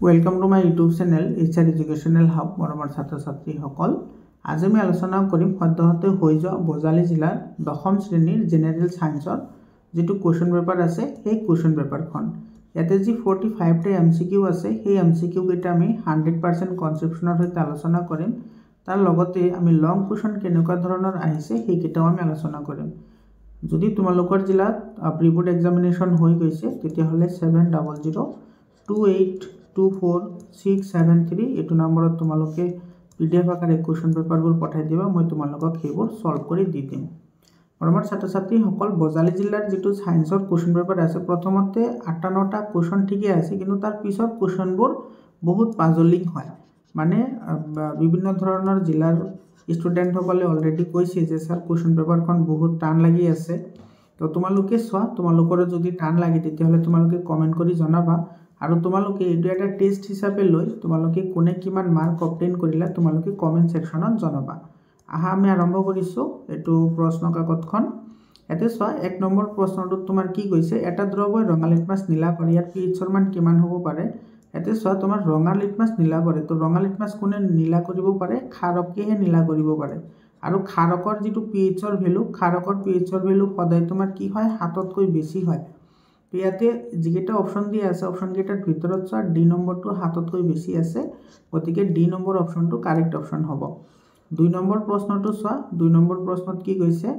Welcome to my YouTube channel HR educational hub मरমৰ ছাত্ৰ ছাত্ৰীসকল আজি আমি আলোচনা কৰিম সদ্যহতে হৈ যোৱা বজালী জিলাৰ দশম শ্ৰেণীৰ জেনেৰেল সায়েন্সৰ যেটো কোৱেশ্চন পেপাৰ আছে সেই কোৱেশ্চন পেপাৰখন ইয়াতে যি 45 টা MCQ আছে সেই MCQ কেইটা আমি 100% কনসেপচনৰ সৈতে আলোচনা কৰিম তাৰ লগতে আমি লং কোৱেশ্চন কেনেকুৱা ধৰণৰ আহিছে সেই কেইটাও আমি আলোচনা কৰিম যদি তোমালোকৰ জিলাত প্ৰি-বোৰ্ড এক্সামিনেশন হৈ গৈছে তেতিয়া হলে 7002824673 এটো নম্বৰত তোমালোকে PDF আকাৰে কোৱেশ্চন পেপাৰবোৰ পঠাই দিবা মই তোমালোকক হেবোৰ সলভ কৰি দি দিম মৰমৰ ছাত্ৰ ছাত্ৰী সকল বজালী জিলাৰ যেটো সায়েন্সৰ কোৱেশ্চন পেপাৰ আছে প্ৰথমতে 58টা কোৱেশ্চন ঠিকই আছে কিন্তু তাৰ পিছৰ কোৱেশ্চনবোৰ বহুত পাজলিং হয় মানে বিভিন্ন ধৰণৰ জিলাৰ ষ্টুডেন্ট সকলে অলৰেডি কৈছে যে স্যাৰ কোৱেশ্চন পেপাৰখন বহুত টান লাগি আছে তো তোমালোকে সোৱা তোমালোকৰ যদি টান লাগে তেতিয়া হলে তোমালোকে কমেন্ট কৰি জনাবা আৰু তোমালোকে এটো এটা টেস্ট হিচাপে লৈ তোমালোকে কোনে কিমান মাৰ্ক অবটেইন কৰিলা তোমালোকে কমেন্ট সেকশনত জনাবা আহা আমি আৰম্ভ কৰিছো এটো প্ৰশ্ন কাকতখন এতে সোৱা এক নম্বৰ প্ৰশ্নটো তোমাৰ কি কৈছে এটা দ্ৰৱই ৰঙা লিটমাছ নীলা কৰে ইয়াৰ pH ৰ মান কিমান হ'ব পাৰে এতে সোৱা তোমাৰ ৰঙা লিটমাছ নীলা কৰে তো ৰঙা লিটমাছ কোনে নীলা কৰিব পাৰে খাৰকেহে নীলা কৰিব পাৰে আৰু খাৰকৰ যেটো pH ৰ ভ্যালু খাৰকৰ pH ৰ ভ্যালু সদায় তোমাৰ কি হয় 7 তকৈ বেছি হয় তো ইয়াতে যিকেটা অপচন দিয়া আছে অপচন কেটাৰ ভিতৰত সোৱা ডি নম্বৰটো 7 তকৈ বেছি আছে গতিকে ডি নম্বৰ অপচনটো কাৰেক্ট অপচন হ'ব 2 নম্বৰ প্ৰশ্নটো সোৱা 2 নম্বৰ প্ৰশ্নত কি কৈছে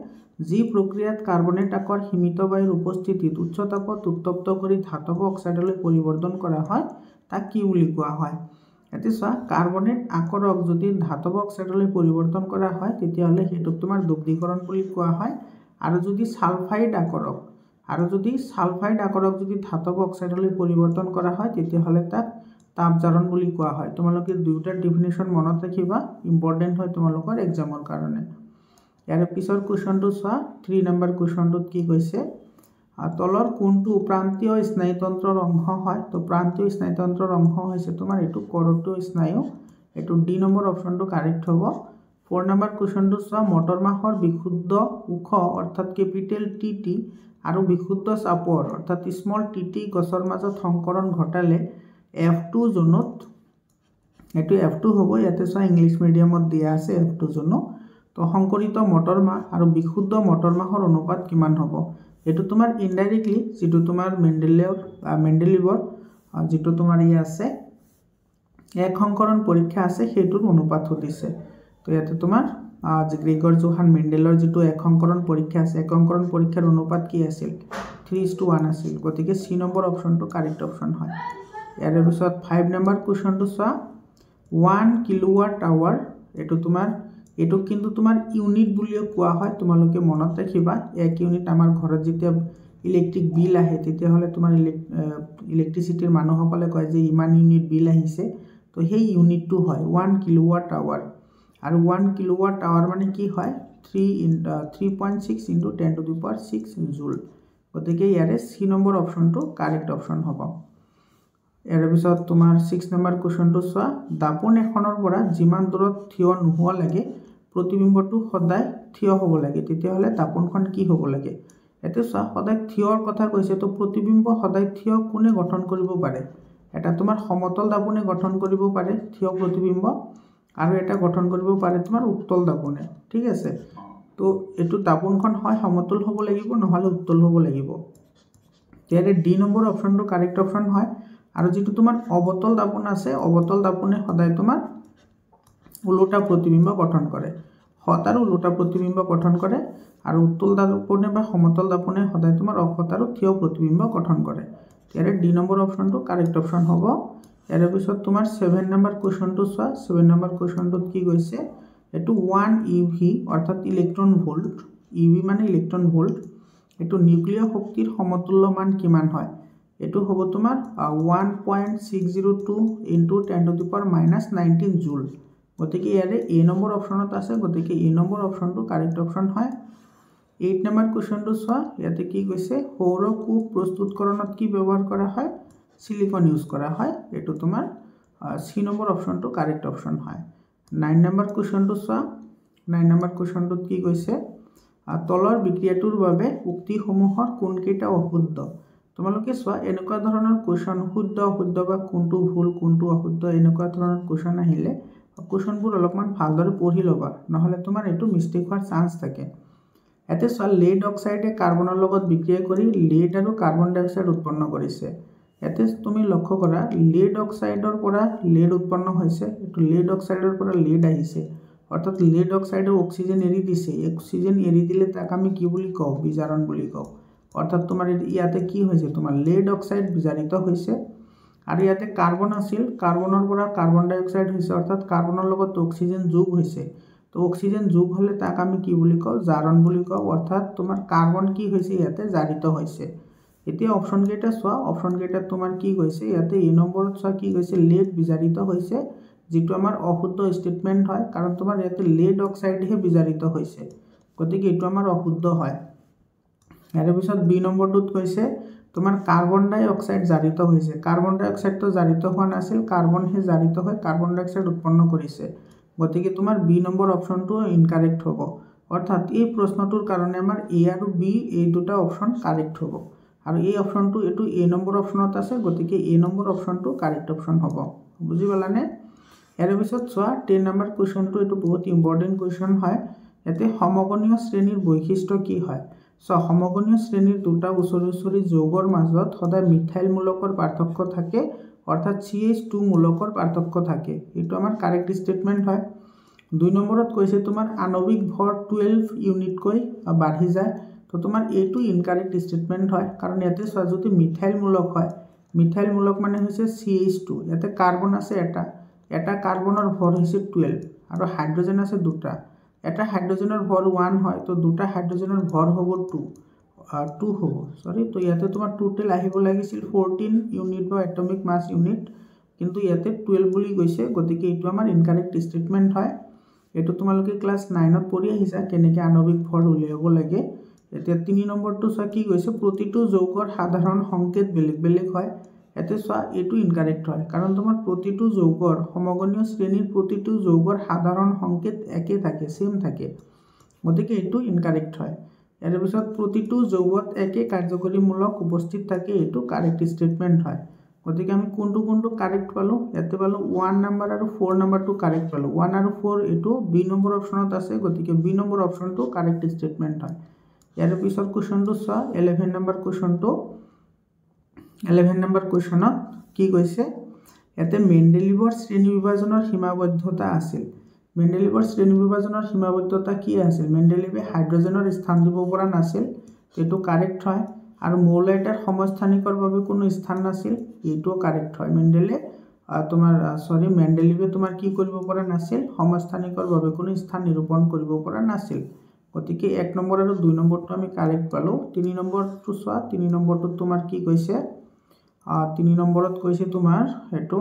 যি প্ৰক্ৰিয়াত কাৰ্বনেট আকৰ সীমিত বায়ুৰ উপস্থিতিত উচ্চ তাপত উত্তপ্ত কৰি ধাতব অক্সাইডলৈ পৰিৱৰ্তন কৰা হয় তাক কি বুলি কোৱা হয় এতে সোৱা কাৰ্বনেট আকৰক যদি ধাতব অক্সাইডলৈ পৰিৱৰ্তন কৰা হয় তেতিয়া হলে হেতুক তোমাৰ দুগ্ধীকৰণ বুলি কোৱা হয় আৰু যদি সালফাইড আকৰক যদি ধাতব অক্সাইডলৈ পৰিৱৰ্তন কৰা হয় তেতিয়া হলে তাক তাপজাৰণ বুলি কোৱা হয় তোমালোকে দুইটাৰ ডেফিনিশন মনত ৰাখিবা ইম্পৰ্টেন্ট হয় তোমালোকৰ এক্সামৰ কাৰণে ইয়াৰ পিছৰ কোৱেশ্চনটো সোৱা 3 নম্বৰ কোৱেশ্চনটোত কি কৈছে তলৰ কোনটো প্ৰান্তীয় স্নায়ুতন্ত্ৰৰ অংশ হয় তো প্ৰান্তীয় স্নায়ুতন্ত্ৰৰ অংশ হৈছে তোমাৰ এটো কৰটোয় স্নায়ু এটো ডি নম্বৰ অপচনটো কাৰেক্ট হ'ব 4 নম্বৰ কোৱেশ্চনটো সোৱা মটৰ মাহৰ বিশুদ্ধ উখ অৰ্থাৎ ক্যাপিটেল টিটি আৰু বিশুদ্ধ চাপৰ অৰ্থাৎ স্মল টিটি গছৰ মাজত সংকৰণ ঘটালে F2 জোনত এটো F2 হ'ব ইয়াতে সোৱা ইংলিশ মিডিয়ামত দিয়া আছে F2 জোনো তো সংকৰিত মটৰ মাহ আৰু বিশুদ্ধ মটৰ মাহৰ অনুপাত কিমান হ'ব এটো তোমাৰ ইনডাইৰেক্টলি যেটো তোমাৰ মেন্ডেলিভৰ যেটো তোমাৰ ই আছে এক সংকৰণ পৰীক্ষা আছে হেতুৰ অনুপাত হতিছে তো ইয়াতে তোমাৰ গ্ৰেগৰ জোহান মেন্ডেলৰ যেটো এক সংকৰণ পৰীক্ষা আছে এক সংকৰণ পৰীক্ষাৰ অনুপাত কি আছিল 3:1 আছিল গতিকে সি নম্বৰ অপচনটো কাৰেক্ট অপচন হয় ইয়াৰ পিছত 5 নম্বৰ কোৱেশ্চনটো সোৱা 1 কিলোৱাট আৱাৰ এটো তোমাৰ এটো কিন্তু তোমাৰ ইউনিট বুলিও কোৱা হয় তোমালোকে মনত ৰাখিবা 1 ইউনিট আমাৰ ঘৰত যেতিয়া ইলেক্ট্ৰিক বিল আহে তেতিয়া হলে তোমাৰ ইলেক্ট্ৰিসিটিৰ মানুহসকলে কয় যে ইমান ইউনিট বিল আহিছে তো সেই ইউনিটটো হয় 1 কিলোৱাট আৱাৰ আৰু 1 কিলোৱাট আৱাৰ মানে কি হয় 3.6 * 10⁶ জুল গতিকে ইয়াৰে সি নম্বৰ অপচনটো কাৰেক্ট অপচন হ'ব ইয়াৰ পিছত তোমাৰ 6 নম্বৰ কোৱেশ্চনটো সোৱা দাপোন এখনৰ পৰা যিমান দূৰত থিয় নোহোৱা লাগে প্ৰতিবিম্বটো সদায় থিয় হ'ব লাগে তেতিয়া হলে দাপোনখন কি হ'ব লাগে এতে সোৱা সদায় থিয়ৰ কথা কৈছে তো প্ৰতিবিম্ব সদায় থিয় কোনে গঠন কৰিব পাৰে এটা তোমাৰ সমতল দাপোনে গঠন কৰিব পাৰে থিয় প্ৰতিবিম্ব আৰু এটা গঠন কৰিব পাৰে তোমাৰ উত্তল দাপোনে ঠিক আছে তো এটো দাপোনখন হয় সমতল হ'ব লাগিব নহলে উত্তল হ'ব লাগিব ইয়াৰে ডি নম্বৰ অপচনটো কাৰেক্ট অপচন হয় আৰু যেটো তোমাৰ অবতল দাপোন আছে অবতল দাপোনে সদায় তোমাৰ উলটা প্ৰতিবিম্ব গঠন কৰে হত আৰু উলটা প্ৰতিবিম্ব গঠন কৰে আৰু উত্তল দাপোনে বা সমতল দাপোনে সদায় তোমাৰ অহত আৰু থিয় প্ৰতিবিম্ব গঠন কৰে ইয়াৰে ডি নম্বৰ অপচনটো কাৰেক্ট অপচন হ'ব ইয়াৰ পিছত তোমাৰ 7 নম্বৰ কোৱেশ্চনটো সোৱা 7 নম্বৰ কোৱেশ্চনটোত কি কৈছে এটো 1 eV অৰ্থাৎ ইলেক্ট্ৰন ভোল্ট eV মানে ইলেক্ট্ৰন ভোল্ট এটো নিউক্লিয়াৰ শক্তিৰ সমতুল্য মান কিমান হয় এটো হ'ব তোমাৰ 1.602 × 10⁻⁻19 জুল গতিকে ইয়াৰে এ নম্বৰ অপচনত আছে গতিকে এ নম্বৰ অপচনটো কাৰেক্ট অপচন হয় 8 নম্বৰ কোৱেশ্চনটো সোৱা ইয়াতে কি কৈছে সৌৰ কূপ প্ৰস্তুতকৰণত কি ব্যৱহাৰ কৰা হয় সিলিকন ইউজ কৰা হয় এটো তোমাৰ সি নম্বৰ অপচনটো কাৰেক্ট অপচন হয় 9 নম্বৰ কোৱেশ্চনটো সোৱা 9 নম্বৰ কোৱেশ্চনটোত কি কৈছে তলৰ বিক্ৰিয়াটোৰ বাবে উক্তিসমূহৰ কোনকেইটা অশুদ্ধ তোমালোকে চোৱা এনেকুৱা ধৰণৰ কুৱেশ্যন শুদ্ধ অশুদ্ধ বা কোনটো ভুল কোনটো অশুদ্ধ এনেকুৱা ধৰণৰ কুৱেশ্যন আহিলে কুৱেশ্যনবোৰ অলপমান ভালদৰে পঢ়ি ল'বা, নহ'লে তোমাৰ এইটো মিষ্টেক হোৱাৰ চান্স থাকে। ইয়াতে চোৱা লেড অক্সাইডে কাৰ্বনৰ লগত বিক্ৰিয়া কৰি লেড আৰু কাৰ্বন ডাই অক্সাইড উৎপন্ন কৰিছে। ইয়াতে তুমি লক্ষ্য কৰা লেড অক্সাইডৰ পৰা লেড উৎপন্ন হৈছে, এইটো লেড অক্সাইডৰ পৰা লেড আহিছে, অৰ্থাৎ লেড অক্সাইডে অক্সিজেন এৰি দিছে। অক্সিজেন এৰি দিলে তাক আমি কি বুলি কওঁ? বিজাৰণ বুলি কওঁ। অৰ্থাৎ তোমাৰ ইয়াতে কি হৈছে? তোমাৰ লেড অক্সাইড বিজাৰিত হৈছে। আৰু ইয়াতে কাৰ্বন আছিল, কাৰ্বনৰ পৰা কাৰ্বন ডাই অক্সাইড হৈছে, অৰ্থাৎ কাৰ্বনৰ লগত অক্সিজেন যোগ হৈছে। তো অক্সিজেন যোগ হ'লে তাক আমি কি বুলি কওঁ? জাৰণ বুলি কওঁ। অৰ্থাৎ তোমাৰ কাৰ্বন কি হৈছে? ইয়াতে জাৰিত হৈছে। এতিয়া অপশ্যন কেইটা চোৱা, অপশ্যন কেইটাত তোমাৰ কি কৈছে? ইয়াতে এ নম্বৰত চোৱা কি কৈছে? লেড বিজাৰিত হৈছে, যিটো আমাৰ অশুদ্ধ ষ্টেটমেণ্ট হয়, কাৰণ তোমাৰ ইয়াতে লেড অক্সাইডহে বিজাৰিত হৈছে, গতিকে এইটো আমাৰ অশুদ্ধ হয়। ইয়াৰ পিছত বি নম্বৰটোত কৈছে তোমাৰ কাৰ্বন ডাই অক্সাইড জাৰিত হৈছে। কাৰ্বন ডাই অক্সাইডটো জাৰিত হোৱা নাছিল, কাৰ্বনহে জাৰিত হৈ কাৰ্বন ডাই অক্সাইড উৎপন্ন কৰিছে, গতিকে তোমাৰ বি নম্বৰ অপশ্যনটো ইনকাৰেক্ট হ'ব। অৰ্থাৎ এই প্ৰশ্নটোৰ কাৰণে আমাৰ এ আৰু বি এই দুটা অপশ্যন কাৰেক্ট হ'ব। আৰু এই অপশ্যনটো এইটো এ নম্বৰ অপশ্যনত আছে, গতিকে এ নম্বৰ অপশ্যনটো কাৰেক্ট অপশ্যন হ'ব। বুজি পালানে? ইয়াৰ পিছত চোৱা 10 নম্বৰ কুৱেশ্যনটো, এইটো বহুত ইম্পৰ্টেণ্ট কুৱেশ্যন হয়। ইয়াতে সমগণীয় শ্ৰেণীৰ বৈশিষ্ট্য কি হয়? চ' সমগণীয় শ্ৰেণীৰ দুটা ওচৰি ওচৰি যৌগৰ মাজত সদায় মিথাইল মূলকৰ পাৰ্থক্য থাকে, অৰ্থাৎ CH2 মূলকৰ পাৰ্থক্য থাকে। এইটো আমাৰ কাৰেক্ট ষ্টেটমেণ্ট হয়। 2 নম্বৰত কৈছে তোমাৰ আণৱিক ভৰ 12 ইউনিটকৈ বাঢ়ি যায়। তো তোমাৰ এইটো ইনকাৰেক্ট ষ্টেটমেণ্ট হয়, কাৰণ ইয়াতে চোৱা যদি মিথাইল মূলক হয়, মিথাইল মূলক মানে হৈছে CH2, ইয়াতে কাৰ্বন আছে এটা কাৰ্বনৰ ভৰ হৈছে 12 আৰু হাইড্ৰজেন আছে দুটা। এটা হাইড্ৰজেনৰ ভৰ 1 হয়, তো দুটা হাইড্ৰজেনৰ ভৰ হ'ব 2 হ'ব, সৰি। তো ইয়াতে তোমাৰ টোটেল আহিব লাগিছিল 14 ইউনিট বা এটমিক মাছ ইউনিট, কিন্তু ইয়াতে 12 বুলি গৈছে, গতিকে এইটো আমাৰ ইনকাৰেক্ট ষ্টেটমেণ্ট হয়। এইটো তোমালোকে ক্লাছ 9ত পঢ়ি আহিছা কেনেকৈ আণৱিক ভৰ উলিয়াব লাগে। এতিয়া 3 নম্বৰটো চোৱা কি কৈছে? প্ৰতিটো যৌগৰ সাধাৰণ সংকেত বেলেগ বেলেগ হয়। ইয়াতে চোৱা এইটো ইনকাৰেক্ট হয়, কাৰণ তোমাৰ প্ৰতিটো যৌগৰ সমগণীয় শ্ৰেণীৰ প্ৰতিটো যৌগৰ সাধাৰণ সংকেত একে থাকে, সেম থাকে, গতিকে এইটো ইনকাৰেক্ট হয়। ইয়াৰ পিছত প্ৰতিটো যৌগত একে কাৰ্যকৰীমূলক উপস্থিত থাকে, এইটো কাৰেক্ট ষ্টেটমেণ্ট হয়। গতিকে আমি কোনটো কাৰেক্ট পালোঁ? ইয়াতে পালোঁ 1 নম্বৰ আৰু 4 নম্বৰটো কাৰেক্ট পালোঁ। 1 আৰু 4 এইটো বি নম্বৰ অপশ্যনত আছে, গতিকে বি নম্বৰ অপশ্যনটো কাৰেক্ট ষ্টেটমেণ্ট হয়। ইয়াৰ পিছত কুৱেশ্যনটো চোৱা 11 নম্বৰ কুৱেশ্যনটো। 11 নম্বৰ কুৱেশ্যনত কি কৈছে? ইয়াতে মেণ্ডেলিভৰ শ্ৰেণী বিভাজনৰ সীমাবদ্ধতা আছিল। মেণ্ডেলিভৰ শ্ৰেণী বিভাজনৰ সীমাবদ্ধতা কি আছিল? মেণ্ডেলিভে হাইড্ৰজেনৰ স্থান দিব পৰা নাছিল, এইটো কাৰেক্ট হয়। আৰু মৌলাইটাৰ সমস্থানিকৰ বাবে কোনো স্থান নাছিল, এইটোও কাৰেক্ট হয়। মেণ্ডেলিভে তোমাৰ কি কৰিব পৰা নাছিল? সমস্থানিকৰ বাবে কোনো স্থান নিৰূপণ কৰিব পৰা নাছিল, গতিকে 1 নম্বৰ আৰু 2 নম্বৰটো আমি কাৰেক্ট পালোঁ। 3 নম্বৰটো চোৱা, 3 নম্বৰটোত তোমাৰ কি কৈছে? 3 নম্বৰত কৈছে তোমাৰ এইটো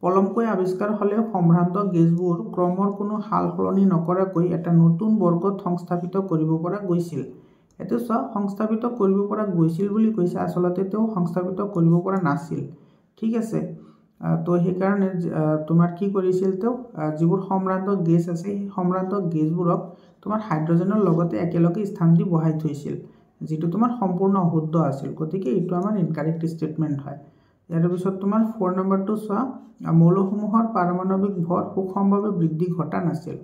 পলমকৈ আৱিষ্কাৰ হ'লেও সম্ভ্ৰান্ত গেছবোৰ ক্ৰমৰ কোনো সাল সলনি নকৰাকৈ এটা নতুন বৰ্গত সংস্থাপিত কৰিব পৰা গৈছিল। এইটো চোৱা সংস্থাপিত কৰিব পৰা গৈছিল বুলি কৈছে, আচলতে তেওঁ সংস্থাপিত কৰিব পৰা নাছিল, ঠিক আছে। তো সেইকাৰণে তোমাৰ কি কৰিছিল? তেওঁ যিবোৰ সম্ভ্ৰান্ত গেছ আছে সেই সম্ভ্ৰান্ত গেছবোৰক তোমাৰ হাইড্ৰজেনৰ লগতে একেলগে স্থান দি বহাই থৈছিল, যিটো তোমাৰ সম্পূৰ্ণ অশুদ্ধ আছিল, গতিকে এইটো আমাৰ ইনকাৰেক্ট ষ্টেটমেণ্ট হয়। ইয়াৰ পিছত তোমাৰ 4 নম্বৰটো চোৱা, মৌলসমূহৰ পাৰমাণৱিক ভৰ সুষমভাৱে বৃদ্ধি ঘটা নাছিল।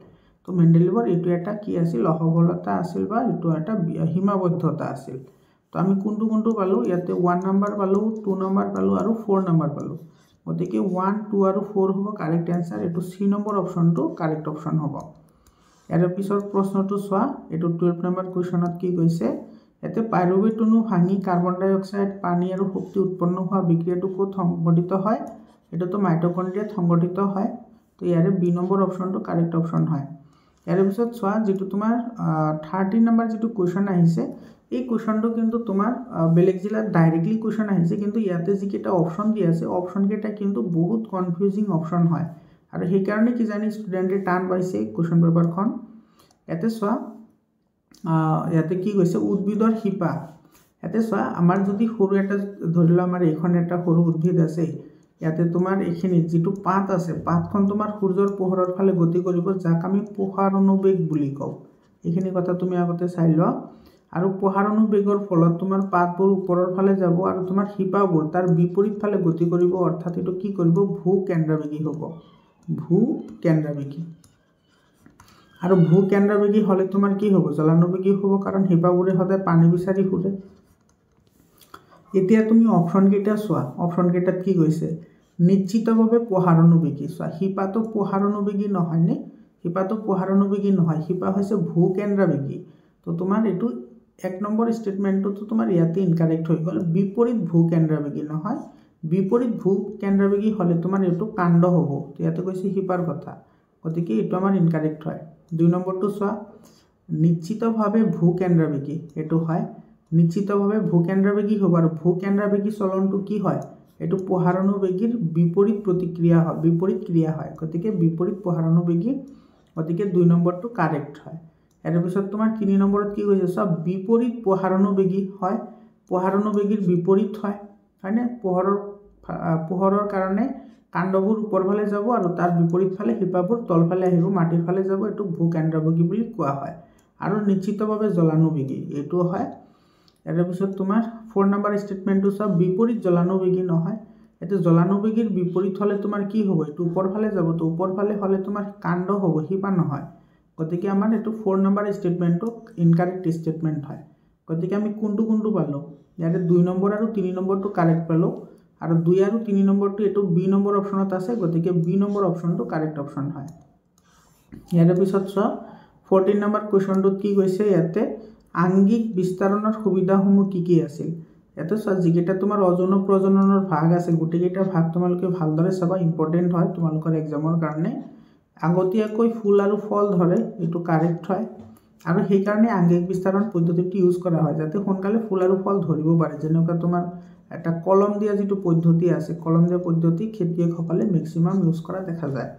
তো মেণ্ডেলিভৰ এইটো এটা কি আছিল? অসফলতা আছিল, বা এইটো এটা সীমাবদ্ধতা আছিল। তো আমি কোনটো পালোঁ? ইয়াতে 1 নম্বৰ পালোঁ, 2 নম্বৰ পালোঁ আৰু 4 নম্বৰ পালোঁ, গতিকে 1, 2 আৰু 4 হ'ব কাৰেক্ট এনচাৰ। এইটো চি নম্বৰ অপশ্যনটো কাৰেক্ট অপশ্যন হ'ব। ইয়াৰ পিছৰ প্ৰশ্নটো চোৱা, এইটো 12 নম্বৰ কুৱেশ্যনত কি কৈছে? ইয়াতে পাইৰুভেট অণু ভাঙি কাৰ্বন ডাই অক্সাইড, পানী আৰু শক্তি উৎপন্ন হোৱা বিক্ৰিয়াটো ক'ত সংঘটিত হয়? এইটোতো মাইটকণ্ড্ৰিয়াত সংঘটিত হয়, তো ইয়াৰে বি নম্বৰ অপশ্যনটো কাৰেক্ট অপশ্যন হয়। ইয়াৰ পিছত চোৱা, যিটো তোমাৰ 13 নম্বৰ যিটো কুৱেশ্যন আহিছে, এই কুৱেশ্যনটো কিন্তু তোমাৰ বেলেগ জিলাত ডাইৰেক্টলি কুৱেশ্যন আহিছে, কিন্তু ইয়াতে যিকেইটা অপশ্যন দিয়া আছে অপশ্যনকেইটা কিন্তু বহুত কনফিউজিং অপশ্যন হয়, আৰু সেইকাৰণে কিজানি ষ্টুডেণ্টে টান পাইছে কুৱেশ্যন পেপাৰখন। ইয়াতে চোৱা, ইয়াতে কি কৈছে? উদ্ভিদৰ শিপা। ইয়াতে চোৱা, আমাৰ যদি সৰু এটা ধৰি লোৱা আমাৰ এইখন এটা সৰু উদ্ভিদ আছে, ইয়াতে তোমাৰ এইখিনি যিটো পাত আছে, পাতখন তোমাৰ সূৰ্যৰ পোহৰৰ ফালে গতি কৰিব, যাক আমি পোষাৰণুবেগ বুলি কওঁ। এইখিনি কথা তুমি আগতে চাই লোৱা। আৰু পোহাৰণুবেগৰ ফলত তোমাৰ পাতবোৰ ওপৰৰ ফালে যাব আৰু তোমাৰ শিপাবোৰ তাৰ বিপৰীত ফালে গতি কৰিব, অৰ্থাৎ এইটো কি কৰিব, ভূকেন্দ্ৰবেগী হ'ব, ভূকেন্দ্ৰবেগী। আৰু ভূকেন্দ্ৰবেগী হ'লে তোমাৰ কি হ'ব, জলানুবেগী হ'ব, কাৰণ শিপাবোৰে সদায় পানী বিচাৰি ফুৰে। এতিয়া তুমি অপশ্যন কেইটা চোৱা, অপশ্যন কেইটাত কি কৈছে, নিশ্চিতভাৱে পোহাৰণুবেগী। চোৱা, শিপাটো পোহাৰণুবেগী নহয়নে, শিপাটো পোহাৰণুবেগী নহয়, শিপা হৈছে ভূকেন্দ্ৰবেগী। তো তোমাৰ এইটো 1 নম্বৰ ষ্টেটমেণ্টটো তোমাৰ ইয়াতে ইনকাৰেক্ট হৈ গ'ল, বিপৰীত ভূকেন্দ্ৰবেগী নহয়। বিপৰীত ভূকেন্দ্ৰবেগী হ'লে তোমাৰ এইটো কাণ্ড হ'ব, তো ইয়াতে কৈছে শিপাৰ কথা, গতিকে এইটো আমাৰ ইনকাৰেক্ট হয়। 2 নম্বৰটো চোৱা, নিশ্চিতভাৱে ভূকেন্দ্ৰবেগী, এইটো হয়, নিশ্চিতভাৱে ভূকেন্দ্ৰবেগী হ'ব। আৰু ভূকেন্দ্ৰবেগী চলনটো কি হয়, এইটো পোহাৰণুবেগীৰ বিপৰীত প্ৰতিক্ৰিয়া হয়, বিপৰীত ক্ৰিয়া হয়, গতিকে বিপৰীত পোহাৰণুবেগী, গতিকে 2 নম্বৰটো কাৰেক্ট হয়। ইয়াৰ পিছত তোমাৰ 3 নম্বৰত কি কৈছে, চব বিপৰীত পোহাৰণুবেগী হয়, পোহাৰণুবেগীৰ বিপৰীত হয়, হয়নে, পোহৰৰ কাৰণে কাণ্ডবোৰ ওপৰ ফালে যাব আৰু তাৰ বিপৰীত ফালে শিপাবোৰ তলফালে আহিব, মাটিৰ ফালে যাব, এইটো ভূকেন্দ্ৰবেগী বুলি কোৱা হয়। আৰু নিশ্চিতভাৱে জলানুবেগী, এইটো হয়। ইয়াৰ পিছত তোমাৰ 4 নম্বৰ ষ্টেটমেণ্টটো চব বিপৰীত জলানুবেগী নহয়, এইটো জলানুবেগীৰ বিপৰীত হ'লে তোমাৰ কি হ'ব, এইটো ওপৰ ফালে যাব, তো ওপৰ ফালে হ'লে তোমাৰ কাণ্ড হ'ব, শিপা নহয়, গতিকে আমাৰ এইটো 4 নম্বৰ ষ্টেটমেণ্টটো ইনকাৰেক্ট ষ্টেটমেণ্ট হয়। গতিকে আমি কোনটো পালোঁ, ইয়াতে 2 নম্বৰ আৰু 3 নম্বৰটো কাৰেক্ট পালোঁ, আৰু 2 আৰু 3 নম্বৰটো এইটো বি নম্বৰ অপশ্যনত আছে, গতিকে বি নম্বৰ অপশ্যনটো কাৰেক্ট অপশ্যন হয়। ইয়াৰ পিছত চোৱা 14 নম্বৰ কুৱেশ্যনটোত কি কৈছে, ইয়াতে আংগিক বিস্তাৰণৰ সুবিধাসমূহ কি আছিল। ইয়াতে চোৱা, যিকেইটা তোমাৰ অযৌন প্ৰজননৰ ভাগ আছে, গোটেইকেইটা ভাগ তোমালোকে ভালদৰে চাবা, ইম্পৰ্টেণ্ট হয় তোমালোকৰ এক্সামৰ কাৰণে। আগতীয়াকৈ ফুল আৰু ফল ধৰে, এইটো কাৰেক্ট হয়, আৰু সেইকাৰণে আংগিক বিস্তাৰণ পদ্ধতিটো ইউজ কৰা হয়, যাতে সোনকালে ফুল আৰু ফল ধৰিব পাৰে। যেনেকুৱা তোমাৰ এটা কলম দিয়া যিটো পদ্ধতি আছে, কলম দিয়া পদ্ধতি খেতিয়কসকলে মেক্সিমাম ইউজ কৰা দেখা যায়।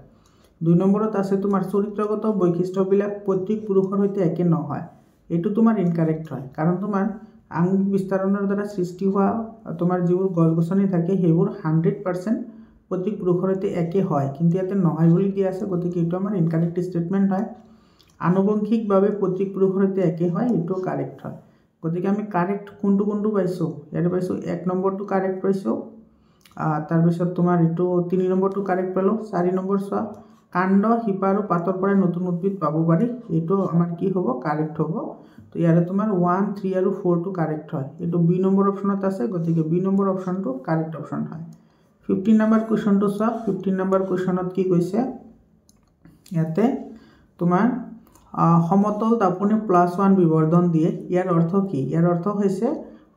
2 নম্বৰত আছে তোমাৰ চৰিত্ৰগত বৈশিষ্ট্যবিলাক প্ৰত্যেক পুৰুষৰ সৈতে একে নহয়, এইটো তোমাৰ ইনকাৰেক্ট হয়, কাৰণ তোমাৰ আংগিক বিস্তাৰণৰ দ্বাৰা সৃষ্টি হোৱা তোমাৰ যিবোৰ গছ গছনি থাকে, সেইবোৰ 100% প্ৰত্যেক পুৰুষৰ সৈতে একে হয়, কিন্তু ইয়াতে নহয় বুলি দিয়া আছে, গতিকে এইটো আমাৰ ইনকাৰেক্ট ষ্টেটমেণ্ট হয়। আনুবংশিকভাৱে প্ৰত্যেক পুৰুষৰ সৈতে একে হয়, এইটো কাৰেক্ট হয়। গতিকে আমি কাৰেক্ট কোনটো পাইছোঁ, ইয়াতে পাইছোঁ 1 নম্বৰটো কাৰেক্ট পাইছোঁ, তাৰপিছত তোমাৰ এইটো 3 নম্বৰটো কাৰেক্ট পালোঁ। 4 নম্বৰ চোৱা, কাণ্ড, শিপা আৰু পাতৰ পৰাই নতুন উদ্ভিদ পাব পাৰি, এইটো আমাৰ কি হ'ব, কাৰেক্ট হ'ব। তো ইয়াৰে তোমাৰ 1, 3 আৰু 4টো কাৰেক্ট হয়, এইটো বি নম্বৰ অপশ্যনত আছে, গতিকে বি নম্বৰ অপশ্যনটো কাৰেক্ট অপশ্যন হয়। 15 নম্বৰ কুৱেশ্যনটো চোৱা, 15 নম্বৰ কুৱেশ্যনত কি কৈছে, ইয়াতে তোমাৰ সমতল দাপোনে +1 বিবৰ্ধন দিয়ে, ইয়াৰ অৰ্থ কি, ইয়াৰ অৰ্থ হৈছে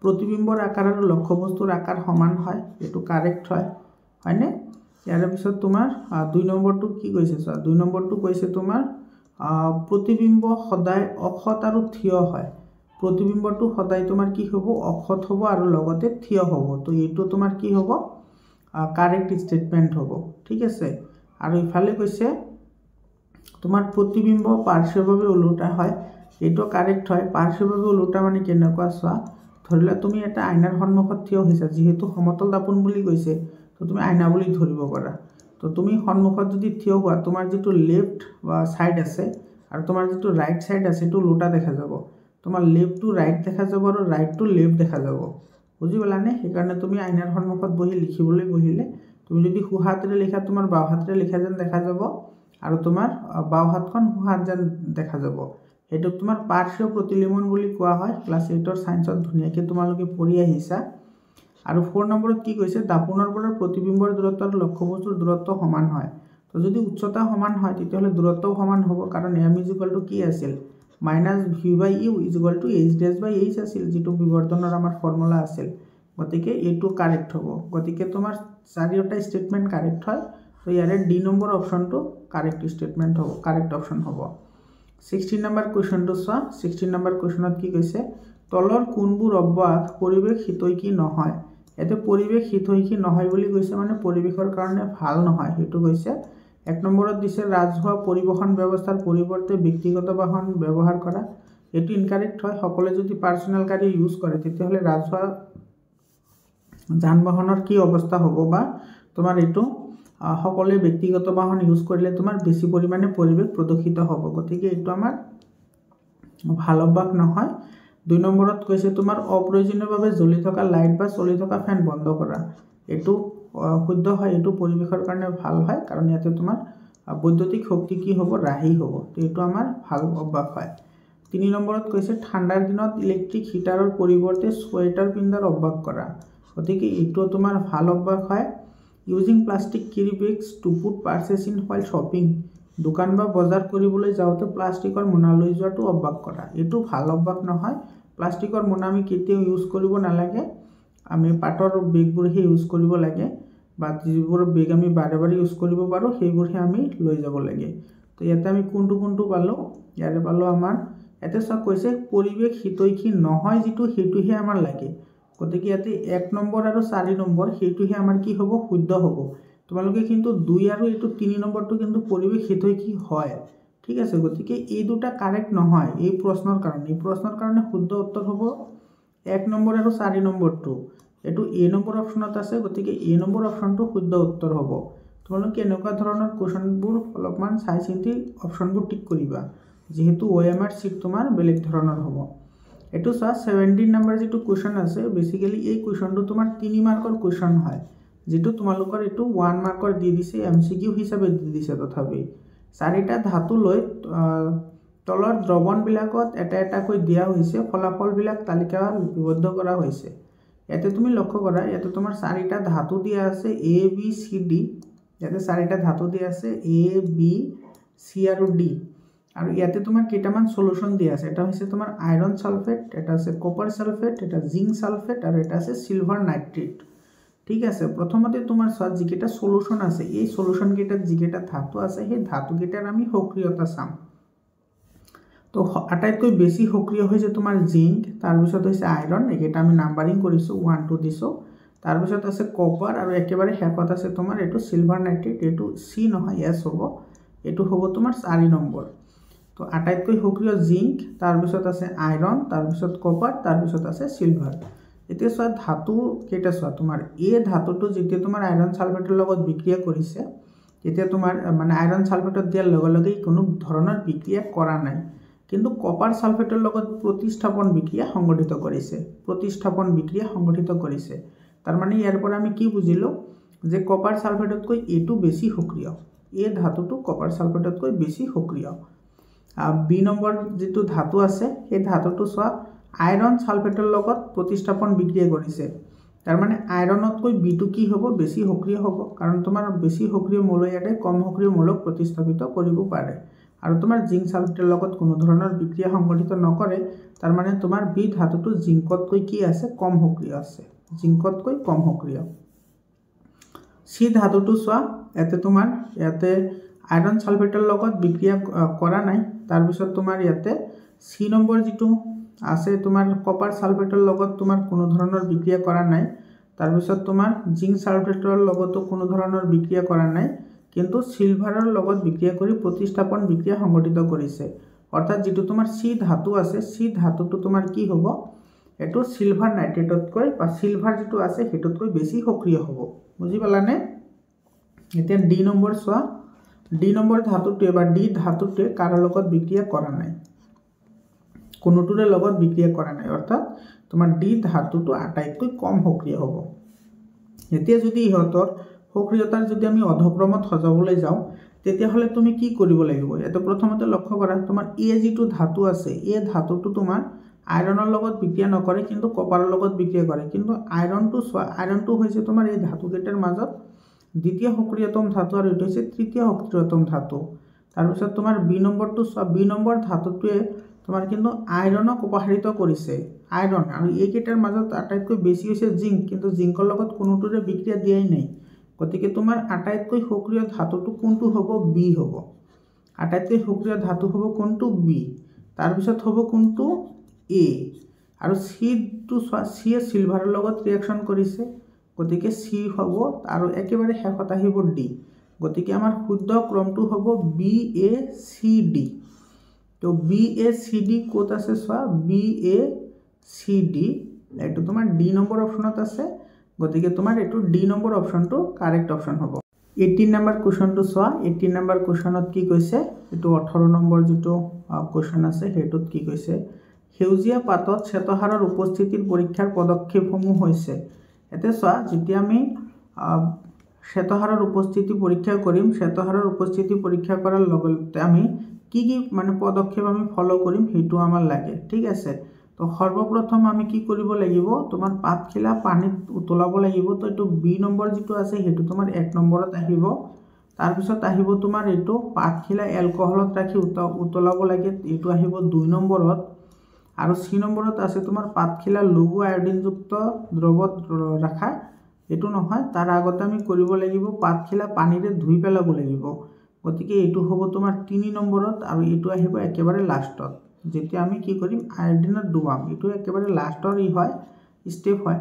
প্ৰতিবিম্বৰ আকাৰ আৰু লক্ষ্যবস্তুৰ আকাৰ সমান হয়, এইটো কাৰেক্ট হয়, হয়নে। ইয়াৰ পিছত তোমাৰ 2 নম্বৰটো কি কৈছে চোৱা, 2 নম্বৰটো কৈছে তোমাৰ প্ৰতিবিম্ব সদায় অসৎ আৰু থিয় হয়, প্ৰতিবিম্বটো সদায় তোমাৰ কি হ'ব, অসৎ হ'ব আৰু লগতে থিয় হ'ব, তো এইটো তোমাৰ কি হ'ব, কাৰেক্ট ষ্টেটমেণ্ট হ'ব, ঠিক আছে। আৰু ইফালে কৈছে তোমাৰ প্ৰতিবিম্ব পাৰ্শ্বভাৱে ওলোটা হয়, এইটো কাৰেক্ট হয়। পাৰ্শ্বভাৱে ওলোটা মানে কেনেকুৱা চোৱা, ধৰি লোৱা তুমি এটা আইনাৰ সন্মুখত থিয় হৈছা, যিহেতু সমতল দাপোন বুলি কৈছে, তো তুমি আইনা বুলি ধৰিব পাৰা। তো তুমি সন্মুখত যদি থিয় হোৱা, তোমাৰ যিটো লেফ্ট ছাইড আছে আৰু তোমাৰ যিটো ৰাইট ছাইড আছে, এইটো ওলোটা দেখা যাব, তোমাৰ লেফ্ট টু ৰাইট দেখা যাব আৰু ৰাইট টু লেফ্ট দেখা যাব, বুজি পালানে। সেইকাৰণে তুমি আইনাৰ সন্মুখত বহি লিখিবলৈ বহিলে তুমি যদি সোঁ হাতেৰে লিখা, তোমাৰ বাওঁ হাতেৰে লিখা যেন দেখা যাব, আৰু তোমাৰ বাওঁ হাতখন সোঁ হাত যেন দেখা যাব, সেইটোক তোমাৰ পাৰ্শ্বীয় প্ৰতিলিমন বুলি কোৱা হয়। ক্লাছ 8ৰ ছায়েন্সত ধুনীয়াকৈ তোমালোকে পঢ়ি আহিছা। আৰু 4 নম্বৰত কি কৈছে, দাপোনৰ পৰা প্ৰতিবিম্বৰ দূৰত্ব আৰু লক্ষ্যবস্তুৰ দূৰত্ব সমান হয়। তো যদি উচ্চতা সমান হয়, তেতিয়াহ'লে দূৰত্বও সমান হ'ব, কাৰণ m কি আছিল, -v/u = h'/h আছিল, যিটো বিবৰ্ধনৰ আমাৰ ফৰ্মুলা আছিল, গতিকে এইটো কাৰেক্ট হ'ব। গতিকে তোমাৰ 4টা ষ্টেটমেণ্ট কাৰেক্ট হয়, তো ইয়াৰে ডি নম্বৰ অপশ্যনটো কাৰেক্ট ষ্টেটমেণ্ট হ'ব, কাৰেক্ট অপশ্যন হ'ব। 16 নম্বৰ কুৱেশ্যনটো চোৱা, 16 নম্বৰ কুৱেশ্যনত কি কৈছে, তলৰ কোনবোৰ অভ্যাস পৰিৱেশ হিতৈষী নহয়। ইয়াতে পৰিৱেশ হিতৈষী নহয় বুলি কৈছে, মানে পৰিৱেশৰ কাৰণে ভাল নহয়, সেইটো কৈছে। 1 নম্বৰত দিছে ৰাজহুৱা পৰিবহণ ব্যৱস্থাৰ পৰিৱৰ্তে ব্যক্তিগত বাহন ব্যৱহাৰ কৰা, এইটো ইনকাৰেক্ট হয়। সকলোৱে যদি পাৰ্চনেল গাড়ী ইউজ কৰে, তেতিয়াহ'লে ৰাজহুৱা যান বাহনৰ কি অৱস্থা হ'ব, বা তোমাৰ এইটো সকলোৱে ব্যক্তিগত বাহন ইউজ কৰিলে তোমাৰ বেছি পৰিমাণে পৰিৱেশ প্ৰদূষিত হ'ব, গতিকে এইটো আমাৰ ভাল অভ্যাস নহয়। 2 নম্বৰত কৈছে তোমাৰ অপ্ৰয়োজনীয়ভাৱে জ্বলি থকা লাইট বা চলি থকা ফেন বন্ধ কৰা। এইটো শুদ্ধ হয়, এইটো পৰিৱেশৰ কাৰণে ভাল হয়, কাৰণ ইয়াতে তোমাৰ বৈদ্যুতিক শক্তি কি হ'ব, ৰাহি হ'ব। তো এইটো আমাৰ ভাল অভ্যাস হয়। 3 নম্বৰত কৈছে ঠাণ্ডাৰ দিনত ইলেক্ট্ৰিক হিটাৰৰ পৰিৱৰ্তে সোয়েটাৰ পিন্ধাৰ অভ্যাস কৰা। গতিকে এইটো তোমাৰ ভাল অভ্যাস হয়। Using plastic carry bags to put purchase in while shopping. দোকান বা বজাৰ কৰিবলৈ যাওঁতে প্লাষ্টিকৰ মোনা লৈ যোৱাটো অভ্যাস কৰা। এইটো ভাল অভ্যাস নহয়। প্লাষ্টিকৰ মোনা আমি কেতিয়াও ইউজ কৰিব নালাগে। আমি পাটৰ বেগবোৰহে ইউজ কৰিব লাগে, বা যিবোৰ বেগ আমি বাৰে বাৰে ইউজ কৰিব পাৰোঁ সেইবোৰহে আমি লৈ যাব লাগে। তো ইয়াতে আমি কোনটো পালোঁ, ইয়াতে পালোঁ আমাৰ ইয়াতে চোৱা কৈছে পৰিৱেশ হিতৈষী নহয় যিটো সেইটোহে আমাৰ লাগে। গতিকে ইয়াতে 1 নম্বৰ আৰু 4 নম্বৰ সেইটোহে আমাৰ কি হ'ব, শুদ্ধ হ'ব। তোমালোকে কিন্তু 2 আৰু এইটো 3 নম্বৰটো কিন্তু পৰিৱেশ হিতৈষী হয়, ঠিক আছে। গতিকে এই দুটা কাৰেক্ট নহয় এই প্ৰশ্নৰ কাৰণে। এই প্ৰশ্নৰ কাৰণে শুদ্ধ উত্তৰ হ'ব 1 নম্বৰ আৰু 4 নম্বৰটো। এইটো এ নম্বৰ অপশ্যনত আছে, গতিকে এ নম্বৰ অপশ্যনটো শুদ্ধ উত্তৰ হ'ব। তোমালোকে এনেকুৱা ধৰণৰ কুৱেশ্যনবোৰ অলপমান চাই চিন্তি অপশ্যনবোৰ টিক কৰিবা, যিহেতু OMR চিট তোমাৰ বেলেগ ধৰণৰ হ'ব। এইটো চোৱা 17 নম্বৰ যিটো কুৱেশ্যন আছে, বেচিকেলি এই কুৱেশ্যনটো তোমাৰ 3 মাৰ্কৰ কুৱেশ্যন হয়, যিটো তোমালোকৰ এইটো 1 মাৰ্কৰ দি দিছে, MCQ হিচাপে দি দিছে। তথাপি 4টা ধাতু লৈ তলৰ দ্ৰৱণবিলাকত এটা এটাকৈ দিয়া হৈছে, ফলাফলবিলাক তালিকা লিপিবদ্ধ কৰা হৈছে। ইয়াতে তুমি লক্ষ্য কৰা, ইয়াতে তোমাৰ 4টা ধাতু দিয়া আছে A B C D। ইয়াতে 4টা ধাতু দিয়া আছে A B C আৰু D। আৰু ইয়াতে তোমাৰ কেইটামান সলিউশন দিয়া আছে। এটা হৈছে তোমাৰ আইৰন সালফেট, এটা আছে কপাৰ সালফেট, এটা জিংক সালফেট আৰু এটা আছে সিলভাৰ নাইট্ৰেট। ঠিক আছে, প্ৰথমতে তোমাৰ চোৱা যিকেইটা সলিউশন আছে, এই সলিউশন কেইটাত যিকেইটা ধাতু আছে সেই ধাতু কেইটাৰ আমি সক্ৰিয়তা চাম। তো আটাইতকৈ বেছি সক্ৰিয় হৈছে তোমাৰ জিংক, তাৰপিছত হৈছে আইৰন, এইকেইটা আমি নাম্বাৰিং কৰিছোঁ 1 2 দিছোঁ। তাৰপিছত আছে কপাৰ আৰু একেবাৰে শেষত আছে তোমাৰ এইটো সিলভাৰ নাইট্ৰেট। এইটো চি নহয়, এছ হ'ব। এইটো হ'ব তোমাৰ 4 নম্বৰ। তো আটাইতকৈ সক্ৰিয় জিংক, তাৰপিছত আছে আইৰন, তাৰপিছত কপাৰ, তাৰপিছত আছে সিলভাৰ। এতিয়া চোৱা ধাতু কেইটা চোৱা, তোমাৰ এই ধাতুটো যেতিয়া তোমাৰ আইৰন সালফেটৰ লগত বিক্ৰিয়া কৰিছে, তেতিয়া তোমাৰ মানে আইৰন সালফেটত দিয়াৰ লগে লগে কোনো ধৰণৰ বিক্ৰিয়া কৰা নাই, কিন্তু কপাৰ সালফেটৰ লগত প্ৰতিস্থাপন বিক্ৰিয়া সংঘটিত কৰিছে। তাৰ মানে ইয়াৰ পৰা আমি কি বুজিলোঁ, যে কপাৰ সালফেটতকৈ এইটো বেছি সক্ৰিয়, এই ধাতুটো কপাৰ সালফেটতকৈ বেছি সক্ৰিয়। বি নম্বৰ যিটো ধাতু আছে, সেই ধাতুটো চোৱা আইৰন সালফেটৰ লগত প্ৰতিস্থাপন বিক্ৰিয়া কৰিছে। তাৰ মানে আইৰনতকৈ বিটো কি হ'ব, বেছি সক্ৰিয় হ'ব, কাৰণ তোমাৰ বেছি সক্ৰিয় মৌল ইয়াতে কম সক্ৰিয় মৌলক প্ৰতিস্থাপিত কৰিব পাৰে। আৰু তোমাৰ জিংক সালফেটৰ লগত কোনো ধৰণৰ বিক্ৰিয়া সংঘটিত নকৰে। তাৰ মানে তোমাৰ বি ধাতুটো জিংকতকৈ কি আছে, কম সক্ৰিয় আছে, জিংকতকৈ কম সক্ৰিয়। চি ধাতুটো চোৱা, ইয়াতে আইৰন সালফেটৰ লগত বিক্ৰিয়া কৰা নাই। তাৰপিছত তোমাৰ ইয়াতে চি নম্বৰ যিটো আছে তোমাৰ কপাৰ সালফেটৰ লগত তোমাৰ কোনো ধৰণৰ বিক্ৰিয়া কৰা নাই। তাৰপিছত তোমাৰ জিংক সালফেটৰ লগতো কোনো ধৰণৰ বিক্ৰিয়া কৰা নাই, কিন্তু সিলভাৰৰ লগত বিক্ৰিয়া কৰি প্ৰতিস্থাপন বিক্ৰিয়া সংঘটিত কৰিছে। অৰ্থাৎ যিটো তোমাৰ চি ধাতু আছে, চি ধাতুটো তোমাৰ কি হ'ব, এইটো সিলভাৰ নাইট্ৰেটতকৈ বা সিলভাৰ যিটো আছে সেইটোতকৈ বেছি সক্ৰিয় হ'ব। বুজি পালানে? এতিয়া ডি নম্বৰ চোৱা, ডি নম্বৰ ধাতুটোৱে বা ডি ধাতুটোৱে কাৰো লগত বিক্ৰিয়া কৰা নাই, কোনোটোৰে লগত বিক্ৰিয়া কৰা নাই। অৰ্থাৎ তোমাৰ ডি ধাতুটো আটাইতকৈ কম সক্ৰিয় হ'ব। এতিয়া যদি ইহঁতৰ সক্ৰিয়তাৰ যদি আমি অধক্ৰমত সজাবলৈ যাওঁ, তেতিয়াহ'লে তুমি কি কৰিব লাগিব? ইয়াতে প্ৰথমতে লক্ষ্য কৰা, তোমাৰ এ যিটো ধাতু আছে, এই ধাতুটো তোমাৰ আইৰণৰ লগত বিক্ৰিয়া নকৰে, কিন্তু কপাৰৰ লগত বিক্ৰিয়া কৰে। কিন্তু আইৰণটো চোৱা, আইৰণটো হৈছে তোমাৰ এই ধাতুকেইটাৰ মাজত দ্বিতীয় সক্ৰিয়তম ধাতু, আৰু এইটো হৈছে তৃতীয় সক্ৰিয়তম ধাতু। তাৰপিছত তোমাৰ বি নম্বৰটো চোৱা, বি নম্বৰ ধাতুটোৱে তোমাৰ কিন্তু আইৰণক অপসাৰিত কৰিছে, আইৰণ, আৰু এইকেইটাৰ মাজত আটাইতকৈ বেছি হৈছে জিংক, কিন্তু জিংকৰ লগত কোনোটোৰে বিক্ৰিয়া দিয়াই নাই। গতিকে তোমাৰ আটাইতকৈ সক্ৰিয় ধাতুটো কোনটো হ'ব? বি হ'ব। আটাইতকৈ সক্ৰিয় ধাতু হ'ব কোনটো? বি। তাৰপিছত হ'ব কোনটো? এ। আৰু চিটো চোৱা, চিয়ে সিলভাৰৰ লগত ৰিয়েকশ্যন কৰিছে, গতিকে চি হ'ব, আৰু একেবাৰে শেষত আহিব ডি। গতিকে আমাৰ শুদ্ধ ক্ৰমটো হ'ব বি এ চি ডি। তো বি এ চি ডি ক'ত আছে চোৱা, বি এ চি ডি, এইটো তোমাৰ ডি নম্বৰ অপশ্যনত আছে। গতিকে তোমাৰ এইটো ডি নম্বৰ অপশ্যনটো কাৰেক্ট অপশ্যন হ'ব। 18 নম্বৰ কুৱেশ্যনটো চোৱা, 18 নম্বৰ কুৱেশ্যনত কি কৈছে, এইটো 18 নম্বৰ যিটো কুৱেশ্যন আছে সেইটোত কি কৈছে, সেউজীয়া পাতত শ্বেতসাৰৰ উপস্থিতিৰ পৰীক্ষাৰ পদক্ষেপসমূহ হৈছে। এতিয়া চোৱা, যেতিয়া আমি শ্বেতসাৰৰ উপস্থিতি পৰীক্ষা কৰিম, শ্বেতসাৰৰ উপস্থিতি পৰীক্ষা কৰাৰ লগে লগে আমি কি মানে পদক্ষেপ আমি ফলো কৰিম সেইটো আমাৰ লাগে। ঠিক আছে, তো সৰ্বপ্ৰথম আমি কি কৰিব লাগিব, তোমাৰ পাতখিলা পানীত উতলাব লাগিব। তো এইটো বি নম্বৰ যিটো আছে সেইটো তোমাৰ 1 নম্বৰত আহিব। তাৰপিছত আহিব তোমাৰ এইটো পাতখিলা এলকহলত ৰাখি উতলাব লাগে, এইটো আহিব 2 নম্বৰত। আৰু চি নম্বৰত আছে তোমাৰ পাতখিলা লঘু আয়োডিনযুক্ত দ্ৰৱত ৰাখা, এইটো নহয়, তাৰ আগতে আমি কৰিব লাগিব পাতখিলা পানীৰে ধুই পেলাব লাগিব। গতিকে এইটো হ'ব তোমাৰ 3 নম্বৰত। আৰু এইটো আহিব একেবাৰে লাষ্টত, যেতিয়া আমি কি কৰিম আয়োডিনত ডুবাম, এইটো একেবাৰে লাষ্টৰ হয় ষ্টেপ হয়।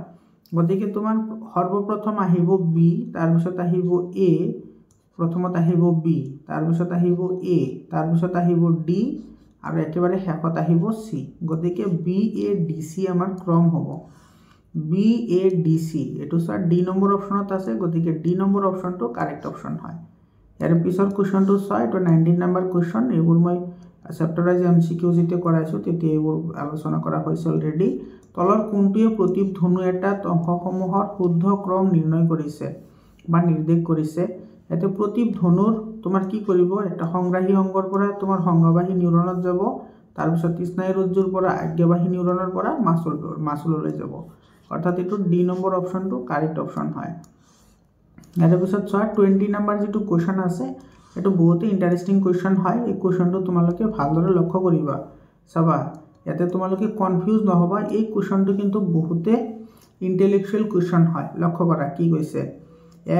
গতিকে তোমাৰ সৰ্বপ্ৰথম আহিব বি, তাৰপিছত আহিব এ, প্ৰথমত আহিব বি, তাৰপিছত আহিব এ, তাৰপিছত আহিব ডি, আৰু একেবাৰে শেষত আহিব চি। গতিকে বি এ ডি চি আমাৰ ক্ৰম হ'ব। বি এ ডি চি, এইটো চোৱা ডি নম্বৰ অপশ্যনত আছে, গতিকে ডি নম্বৰ অপশ্যনটো কাৰেক্ট অপশ্যন হয়। ইয়াৰ পিছৰ কুৱেশ্যনটো চোৱা, এইটো 19 নম্বৰ কুৱেশ্যন। এইবোৰ মই চেপ্টাৰ ৱাইজ MCQ যেতিয়া কৰাইছোঁ তেতিয়া এইবোৰ আলোচনা কৰা হৈছে অলৰেডি। তলৰ কোনটোৱে প্ৰতিধ্বনু এটাত অংশসমূহৰ শুদ্ধ ক্ৰম নিৰ্ণয় কৰিছে বা নিৰ্দেশ কৰিছে। ইয়াতে প্ৰতিধ্বনুৰ তোমাৰ কি কৰিব, এটা সংগ্ৰাহী অংগৰ পৰা তোমাৰ সংঘবাহী নিউৰনত যাব, তাৰপিছত স্নায়ুৰজ্জুৰ পৰা আজ্ঞাবাহী নিউৰনৰ পৰা মাচুললৈ যাব। অৰ্থাৎ এইটো ডি নম্বৰ অপশ্যনটো কাৰেক্ট অপশ্যন হয়। ইয়াৰ পিছত চোৱা 20 নম্বৰ যিটো কুৱেশ্যন আছে, এইটো বহুতেই ইণ্টাৰেষ্টিং কুৱেশ্যন হয়। এই কুৱেশ্যনটো তোমালোকে ভালদৰে লক্ষ্য কৰিবা। চাবা, ইয়াতে তোমালোকে কনফিউজ নহ'বা, এই কুৱেশ্যনটো কিন্তু বহুতে ইণ্টেলেকচুৱেল কুৱেশ্যন হয়। লক্ষ্য কৰা কি কৈছে,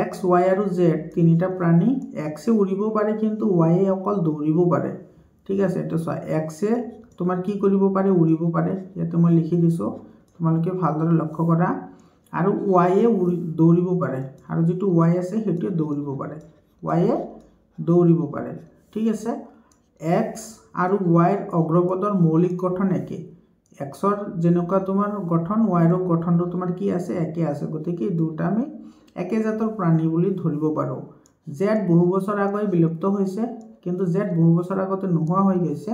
এক্স ৱাই আৰু জেড তিনিটা প্ৰাণী, এক্সে উৰিব পাৰে কিন্তু ৱাইয়ে অকল দৌৰিব পাৰে। ঠিক আছে, এইটো চোৱা, এক্সে তোমাৰ কি কৰিব পাৰে, উৰিব পাৰে। ইয়াতে মই লিখি দিছোঁ, তোমালোকে ভালদৰে লক্ষ্য কৰা। আৰু ৱাইয়ে দৌৰিব পাৰে, আৰু যিটো ৱাই আছে সেইটোৱে দৌৰিব পাৰে, ৱাইয়ে দৌৰিব পাৰে। ঠিক আছে, এক্স আৰু ৱাইৰ অগ্ৰপদৰ মৌলিক গঠন একে। এক্সৰ যেনেকুৱা তোমাৰ গঠন, ৱাইৰো গঠনটো তোমাৰ কি আছে, একে আছে। গতিকে দুটা আমি একে জাতৰ প্ৰাণী বুলি ধৰিব পাৰোঁ। জেড বহু বছৰ আগতে বিলুপ্ত হৈছে, কিন্তু জেড বহু বছৰ আগতে নোহোৱা হৈ গৈছে।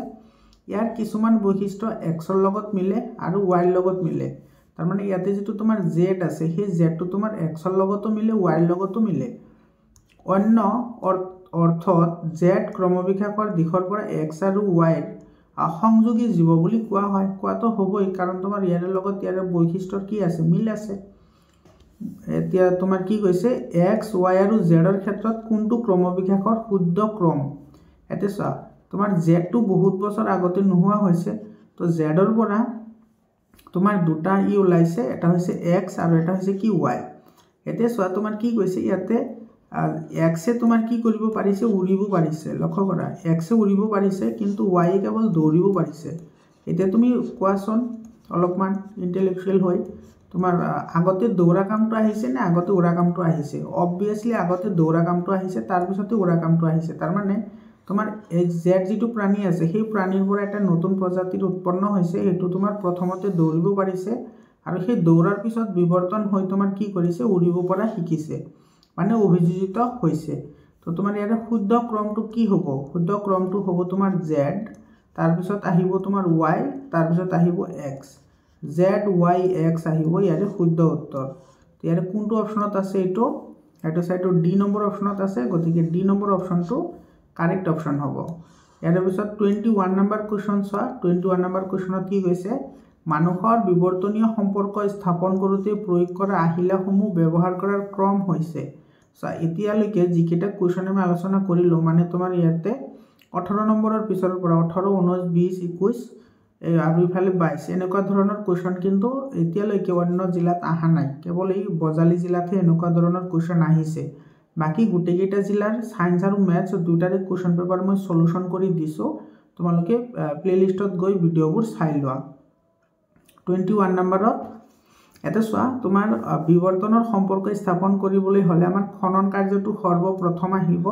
ইয়াৰ কিছুমান বৈশিষ্ট্য এক্সৰ লগত মিলে আৰু ৱাইৰ লগত মিলে। তাৰমানে ইয়াতে যিটো তোমাৰ জেড আছে, সেই জেডটো তোমাৰ এক্সৰ লগতো মিলে, ৱাইৰ লগতো মিলে। অন্য অৰ্থত জেড ক্ৰমবিকাশৰ দিশৰ পৰা এক্স আৰু ৱাইৰ সংযোগী জীৱ বুলি কোৱা হয়। কোৱাটো হ'বই, কাৰণ তোমাৰ ইয়াৰ লগত ইয়াৰ বৈশিষ্ট্যৰ কি আছে, মিল আছে। এতিয়া তোমাৰ কি কৈছে, এক্স ৱাই আৰু জেডৰ ক্ষেত্ৰত কোনটো ক্ৰমবিকাশৰ শুদ্ধ ক্ৰম। এতিয়া চোৱা, তোমাৰ জেডটো বহুত বছৰ আগতে নোহোৱা হৈছে, তো জেডৰ পৰা তোমাৰ দুটা ওলাইছে, এটা হৈছে এক্স আৰু এটা হৈছে কি ৱাই। এতিয়া চোৱা, তোমাৰ কি কৈছে ইয়াতে এক্সে তোমাৰ কি কৰিব পাৰিছে, উৰিব পাৰিছে। লক্ষ্য কৰা, এক্সে উৰিব পাৰিছে কিন্তু ৱাইয়ে কেৱল দৌৰিব পাৰিছে। এতিয়া তুমি কোৱাচোন অলপমান ইণ্টেলেকচুৱেল হৈ, তোমাৰ আগতে দৌৰা কামটো আহিছে নে আগতে উৰা কামটো আহিছে? অবভিয়াছলি আগতে দৌৰা কামটো আহিছে, তাৰপিছতে উৰা কামটো আহিছে। তাৰমানে তোমাৰ জেড যিটো প্ৰাণী আছে, সেই প্ৰাণীৰ পৰা এটা নতুন প্ৰজাতিৰ উৎপন্ন হৈছে, সেইটো তোমাৰ প্ৰথমতে দৌৰিব পাৰিছে, আৰু সেই দৌৰাৰ পিছত বিৱৰ্তন হৈ তোমাৰ কি কৰিছে, উৰিব পৰা শিকিছে, মানে অভিযোজিত হৈছে। তো তোমাৰ ইয়াৰে শুদ্ধ ক্ৰমটো কি হ'ব? শুদ্ধ ক্ৰমটো হ'ব তোমাৰ জেড, তাৰপিছত আহিব তোমাৰ ৱাই, তাৰপিছত আহিব এক্স। জেড ৱাই এক্স আহিব ইয়াৰে শুদ্ধ উত্তৰ। ইয়াৰে কোনটো অপশ্যনত আছে, এইটো চাইটো ডি নম্বৰ অপশ্যনত আছে। গতিকে ডি নম্বৰ অপশ্যনটো কাৰেক্ট অপশ্যন হ'ব। ইয়াৰ পিছত 21 নম্বৰ কুৱেশ্যন চোৱা। 21 নম্বৰ কুৱেশ্যনত কি কৈছে, মানুহৰ বিৱৰ্তনীয় সম্পৰ্ক স্থাপন কৰোঁতে প্ৰয়োগ কৰা আহিলাসমূহ ব্যৱহাৰ কৰাৰ ক্ৰম হৈছে। চোৱা, এতিয়ালৈকে যিকেইটা কুৱেশ্যন আমি আলোচনা কৰিলোঁ, মানে তোমাৰ ইয়াতে 18 নম্বৰৰ পিছৰ পৰা 18, 19, 20, 21 আৰু ইফালে 22 এনেকুৱা ধৰণৰ কুৱেশ্যন কিন্তু এতিয়ালৈকে অন্য জিলাত অহা নাই। কেৱল এই বজালী জিলাতহে এনেকুৱা ধৰণৰ কুৱেশ্যন আহিছে। বাকী গোটেইকেইটা জিলাৰ ছায়েন্স আৰু মেথছ দুটাৰে কুৱেশ্যন পেপাৰ মই সলিউশ্যন কৰি দিছোঁ, তোমালোকে প্লেলিষ্টত গৈ ভিডিঅ'বোৰ চাই লোৱা। 21 নম্বৰত এটা চোৱা, তোমাৰ বিৱৰ্তনৰ সম্পৰ্ক স্থাপন কৰিবলৈ হ'লে আমাৰ খনন কাৰ্যটো সৰ্বপ্ৰথম আহিব।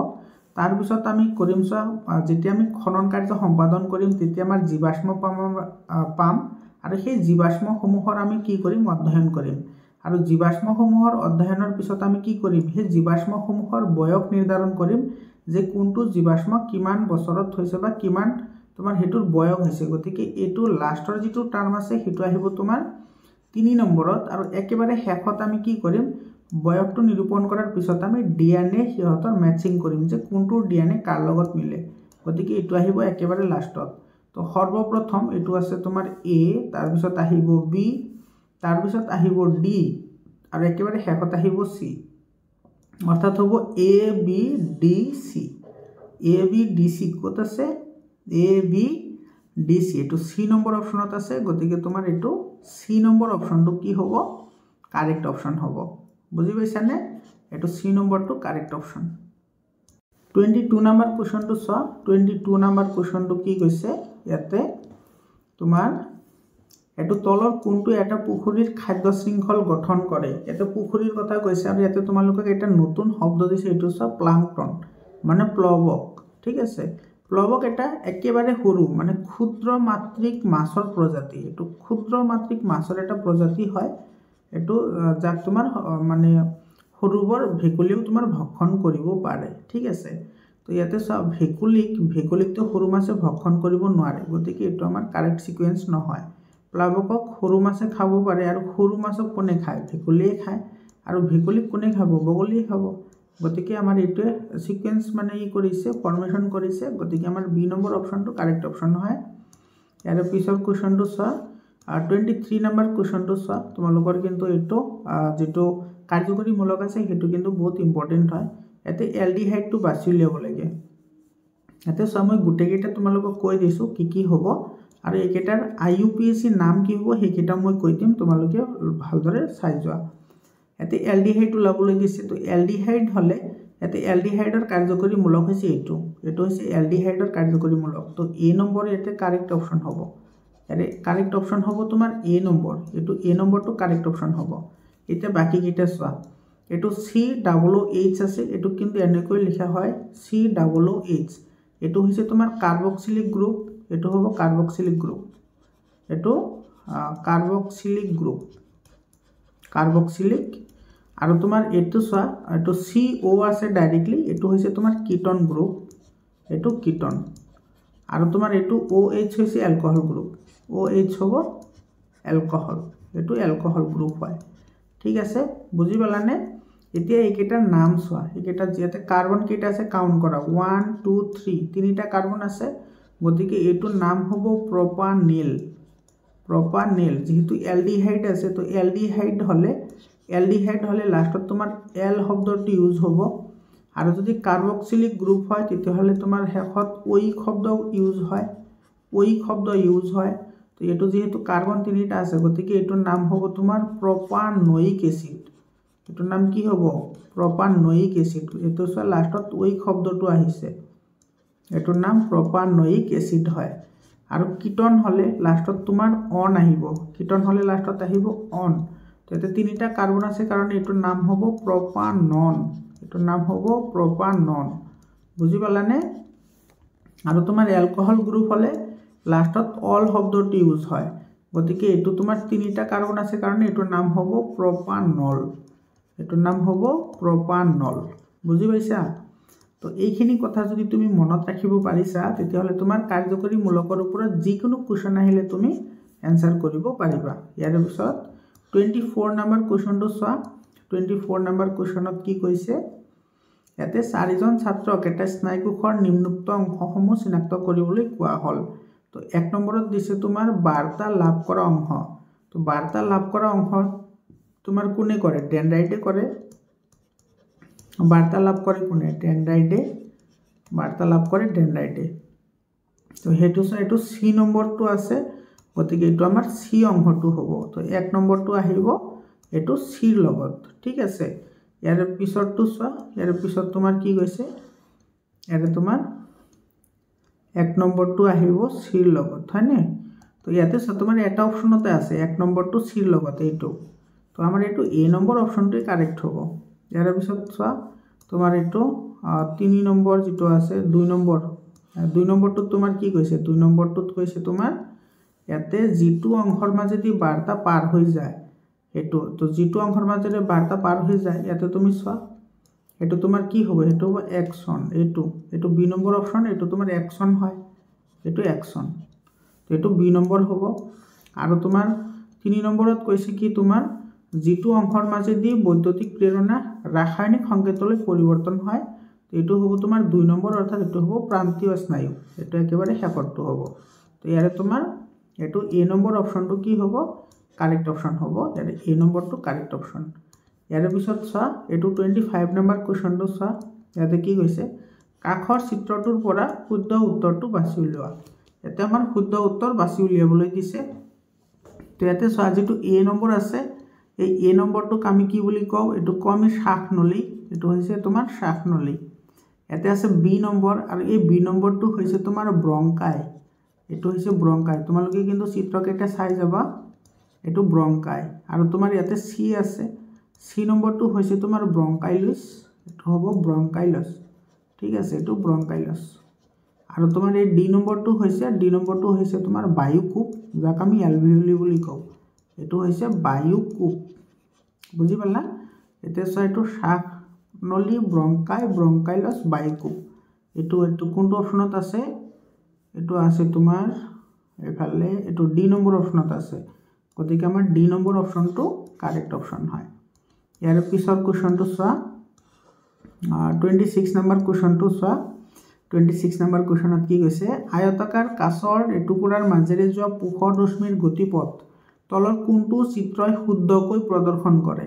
তাৰপিছত আমি কৰিম চোৱা, যেতিয়া আমি খনন কাৰ্য সম্পাদন কৰিম তেতিয়া আমাৰ জীৱাশ্ম পাম, আৰু সেই জীৱাশ্মসমূহৰ আমি কি কৰিম, অধ্যয়ন কৰিম। আৰু জীৱাশ্মসমূহৰ অধ্যয়নৰ পিছত আমি কি কৰিম, সেই জীৱাশ্মসমূহৰ বয়স নিৰ্ধাৰণ কৰিম, যে কোনটো জীৱাশ্ম কিমান বছৰত হৈছে বা কিমান তোমাৰ হেতুৰ বয়স হৈছে গতিকে এটো লাষ্টৰ যেটো টাৰ্ম আছে হেতু আহিব তোমাৰ 3 নম্বৰত আৰু একেবাৰে শেষত আমি কি কৰিম বয়সটো নিৰূপণ কৰাৰ পিছত আমি ডিএনএ হিহতৰ ম্যাচিং কৰিম যে কোনটোৰ ডিএনএ কাৰ লগত মিলে গতিকে এটো আহিব একেবাৰে লাষ্টত তো সৰ্বপ্ৰথম এটো আছে তোমাৰ এ তাৰ পিছত আহিব বি তাৰ পিছত আহিব ডি আৰু একেবাৰে শেষত আহিব সি অৰ্থাৎ হ'ব A B D C A B D সি কত আছে এ বি ডি সি এটো সি নম্বৰ অপশনত আছে গতিকে তোমাৰ এটো সি নম্বৰ অপশনটো কি হ'ব কাৰেক্ট অপশন হ'ব বুজি পাইছানে এটো সি নম্বৰটো কাৰেক্ট অপশন 22 নম্বৰ কোৱেশ্চনটো চোৱা 22 নম্বৰ কোৱেশ্চনটো কি কৈছে ইয়াতে তোমাৰ এটো তলৰ কোনটো এটা পুখুৰীৰ খাদ্য শৃংখল গঠন কৰে এটো পুখুৰীৰ কথা কৈছে আৰু ইয়াতে তোমালোকক এটা নতুন শব্দ দিছে এটো চোৱা প্লাংকটন মানে প্লবক ঠিক আছে প্লবক এটা একেবাৰে সৰু মানে ক্ষুদ্ৰ মাত্ৰিক মাছৰ প্ৰজাতি এটো ক্ষুদ্ৰ মাত্ৰিক মাছৰ এটা প্ৰজাতি হয় এটো যাক তোমাৰ মানে সৰুবৰ ভেকুলিও তোমাৰ ভক্ষণ কৰিব পাৰে ঠিক আছে তো ইয়াতে সব ভেকুলিক তো সৰু মাছে ভক্ষণ কৰিব নোৱাৰে গতিকে এটো আমাৰ কাৰেক্ট সিকোয়েন্স নহয় প্লাবকক সৰু মাছে খাব পাৰে আৰু সৰু মাছক কোনে খায় ভেকুলিয়ে খায় আৰু ভেকুলিক কোনে খাব বগলিয়ে খাব গতিকে আমাৰ এটো সিকোয়েন্স মানে ই কৰিছে ফৰমেশন কৰিছে গতিকে আমাৰ বি নম্বৰ অপশনটো কাৰেক্ট অপশন হয় ইয়াৰ পিছৰ কোৱেশ্চনটো চোৱা 23 নম্বৰ কোৱেশ্চনটো চোৱা তোমালোকৰ কিন্তু এটো যেটো কাৰ্যকৰী মূলক আছে হেতু কিন্তু বহুত ইম্পৰ্টেন্ট হয় এতে এলডিহাইডটো বাছি লিব লাগে এতে সময় গুটেকেটা তোমালোকক কৈ দিছো কি হ'ব আৰু একেটাৰ আইইউপিএসি নাম কি হ'ব হেকেটা মই কৈ দিম তোমালোকে ভালদৰে চাই যোৱা এতে এলডিহাইড ওলাবলৈ দিছে তো এলডিহাইড হলে এতে এলডিহাইডৰ কাৰ্যকৰী মূলক হৈছে এটো হৈছে এলডিহাইডৰ কাৰ্যকৰী মূলক তো এ নম্বৰ এতে কাৰেক্ট অপশন হ'ব এৰে কাৰেক্ট অপশন হ'ব তোমাৰ এ নম্বৰ এটো এ নম্বৰটো কাৰেক্ট অপশন হ'ব এটা বাকি কিটা চোৱা এটো সি ডাবল এইচ আছে এটো কিন্তু এনেকৈ লিখা হয় সি ডাবল এইচ এটো হৈছে তোমাৰ কাৰ্বক্সিলিক গ্ৰুপ এটো হ'ব কাৰ্বক্সিলিক গ্ৰুপ এটো কাৰ্বক্সিলিক আৰু তোমাৰ এটো চোৱা এটো CO আছে ডাইৰেক্টলি এটো হৈছে তোমাৰ কিটন গ্ৰুপ এটো কিটন আৰু তোমাৰ এটো OH হৈছে এলকোহল গ্ৰুপ OH হ'ব এলকোহল এটো এলকোহল গ্ৰুপ হয় ঠিক আছে বুজি পালানে এতিয়া এইকেটাৰ নাম চোৱা এইকেটা যেতে কাৰ্বন কেটা আছে কাউন্ট কৰা 1 2 3 তিনিটা কাৰ্বন আছে গতিকে এটোৰ নাম হ'ব প্ৰোপানিল যেহেতু এলডিহাইড আছে তো এলডিহাইড হলে লাষ্টত তোমাৰ এল শব্দটো ইউজ হ'ব আৰু যদি কাৰ্বক্সিলিক গ্ৰুপ হয় তেতিয়া হলে তোমাৰ শেষত ওই শব্দ ইউজ হয় তো এটো যেহেতু কাৰ্বন তিনিটা আছে গতিকে এটোৰ নাম হ'ব তোমাৰ প্ৰোপানোইক এসিড এটোৰ নাম কি হ'ব প্ৰোপানোইক এসিড এটো সব লাষ্টত ওই শব্দটো আহিছে এটোৰ নাম প্ৰোপানোইক এসিড হয় আৰু কিটন হলে লাষ্টত তোমাৰ অন আহিব কিটন হলে লাষ্টত আহিব অন তো এতে তিনিটা কার্বন আছে কাৰণ এটোৰ নাম হ'ব প্ৰোপানন এটোৰ নাম হ'ব প্ৰোপানন বুজি পালানে আৰু তোমাৰ এলকোহল গ্ৰুপ হলে লাষ্টত অল শব্দটো ইউজ হয় গতিকে এটো তোমাৰ তিনিটা কাৰ্বন আছে কাৰণ এটোৰ নাম হ'ব প্ৰোপানল এটোৰ নাম হ'ব প্ৰোপানল বুজি পাইছা তো এইখিনি কথা যদি তুমি মনত ৰাখিব পাৰিছা তেতিয়া হলে তোমাৰ কাৰ্যকৰী মূলকৰ ওপৰত যিকোনো কোৱেশ্চন আহিলে তুমি এনসাৰ কৰিব পাৰিবা ইয়াৰ পিছত 24 নম্বৰ কোৱেশ্চনটো চোৱা 24 নম্বৰ কোৱেশ্চনত কি কৈছে ইয়াতে চাৰিজন ছাত্ৰক এটা স্নায়ুকোষৰ নিম্নোক্ত অংশসমূহ চিনাক্ত কৰিবলৈ কোৱা হল তো এক নম্বৰত দিছে তোমাৰ বাৰ্তা লাভ কৰা অংশ তো বাৰ্তা লাভ কৰা অংশ তোমাৰ কোনে কৰে ডেনড্ৰাইটে কৰে বাৰ্তা লাভ কৰে কোনে ডেনড্ৰাইটে বাৰ্তা লাভ কৰে ডেনড্ৰাইটে তো হেতু এটো সি নম্বৰটো আছে গতিকে এটো আমাৰ সি অংশটো হ'ব তো এক নম্বৰটো আহিব এটো সিৰ লগত ঠিক আছে ইয়াৰ পিছৰটো চোৱা ইয়াৰ পিছত তোমাৰ কি কৈছে ইয়াতে তোমাৰ এক নম্বৰটো আহিব সিৰ লগত হয়নে তো ইয়াতে তোমাৰ এটা অপশনতে আছে এক নম্বৰটো সিৰ লগত এইটো তো আমাৰ এটো এ নম্বৰ অপশনটোই কাৰেক্ট হ'ব ইয়াৰ পিছত চোৱা তোমাৰ এটো 3 নম্বৰ যেটো আছে 2 নম্বৰটো তোমাৰ কি কৈছে 2 নম্বৰটোত কৈছে তোমাৰ ইয়াতে যেটো অংশৰ মাজেদি বাৰ্তা পাৰ হৈ যায় এটো তো যেটো অংশৰ মাজেৰে বাৰ্তা পাৰ হৈ যায় ইয়াতে তুমি চোৱা এটো তোমাৰ কি হ'ব এটো হ'ব একশন এটো বি নম্বৰ অপশন এটো তোমাৰ একশন হয় এইটো একশন তো এইটো বি নম্বৰ হ'ব আৰু তোমাৰ 3 নম্বৰত কৈছে কি তোমাৰ যিটো অংশৰ মাজেদি বৈদ্যুতিক প্ৰেৰণা ৰাসায়নিক সংকেতলৈ পৰিৱৰ্তন হয় এইটো হ'ব তোমাৰ 2 নম্বৰ অৰ্থাৎ এইটো হ'ব প্ৰান্তীয় স্নায়ু এইটো একেবাৰে শেষৰটো হ'ব তো ইয়াৰে তোমাৰ এইটো এ নম্বৰ অপশনটো কি হ'ব কাৰেক্ট অপশন হ'ব ইয়াৰে এ নম্বৰটো কাৰেক্ট অপশন ইয়াৰে পিছত চোৱা এইটো 25 নম্বৰ কোৱেশ্চনটো চোৱা ইয়াতে কি কৈছে কাখৰ চিত্ৰটোৰ পৰা শুদ্ধ উত্তৰটো বাছি উলিওৱা ইয়াতে আমাৰ শুদ্ধ উত্তৰ বাছি উলিয়াবলৈ দিছে তো ইয়াতে চোৱা যেটো এ নম্বৰ আছে এই এ নম্বৰটোক আমি কি বুলি কওঁ এইটো আমি শ্বাসনলী এইটো হৈছে তোমাৰ শ্বাসনলী ইয়াতে আছে বি নম্বৰ আৰু এই বি নম্বৰটো হৈছে তোমাৰ ব্ৰংকাই এইটো হৈছে ব্ৰংকাই তোমালোকে কিন্তু চিত্ৰকেইটা চাই যাবা এইটো ব্ৰংকাই আৰু তোমাৰ ইয়াতে সি আছে সি নম্বৰটো হৈছে তোমাৰ ব্ৰংকাইলছ এইটো হ'ব ব্ৰংকাইলছ ঠিক আছে এইটো ব্ৰংকাইলছ আৰু তোমাৰ এই ডি নম্বৰটো হৈছে তোমাৰ বায়ুকূপ যাক আমি এলভিওলি বুলি কওঁ এইটো হৈছে বায়ুকূপ বুজি পালা এতিয়া চোৱা এইটো শ্বাসনলী ব্ৰংকাই ব্ৰংকাইলছ বায়ুকূপ এইটো কোনটো অপশনত আছে এইটো আছে তোমাৰ এফালে এইটো ডি নম্বৰ অপশনত আছে গতিকে আমাৰ ডি নম্বৰ অপশনটো কাৰেক্ট অপশন হয় ইয়াৰ পিছৰ কোৱেশ্চনটো চোৱা 26 নম্বৰ কোৱেশ্চনটো চোৱা 26 নম্বৰ কোৱেশ্চনত কি কৈছে আয়তাকাৰ কাচৰ এটুকুৰাৰ মাজেৰে যোৱা পোহৰ ৰশ্মিৰ গতিপথ তলৰ কোনটো চিত্ৰই শুদ্ধকৈ প্ৰদৰ্শন কৰে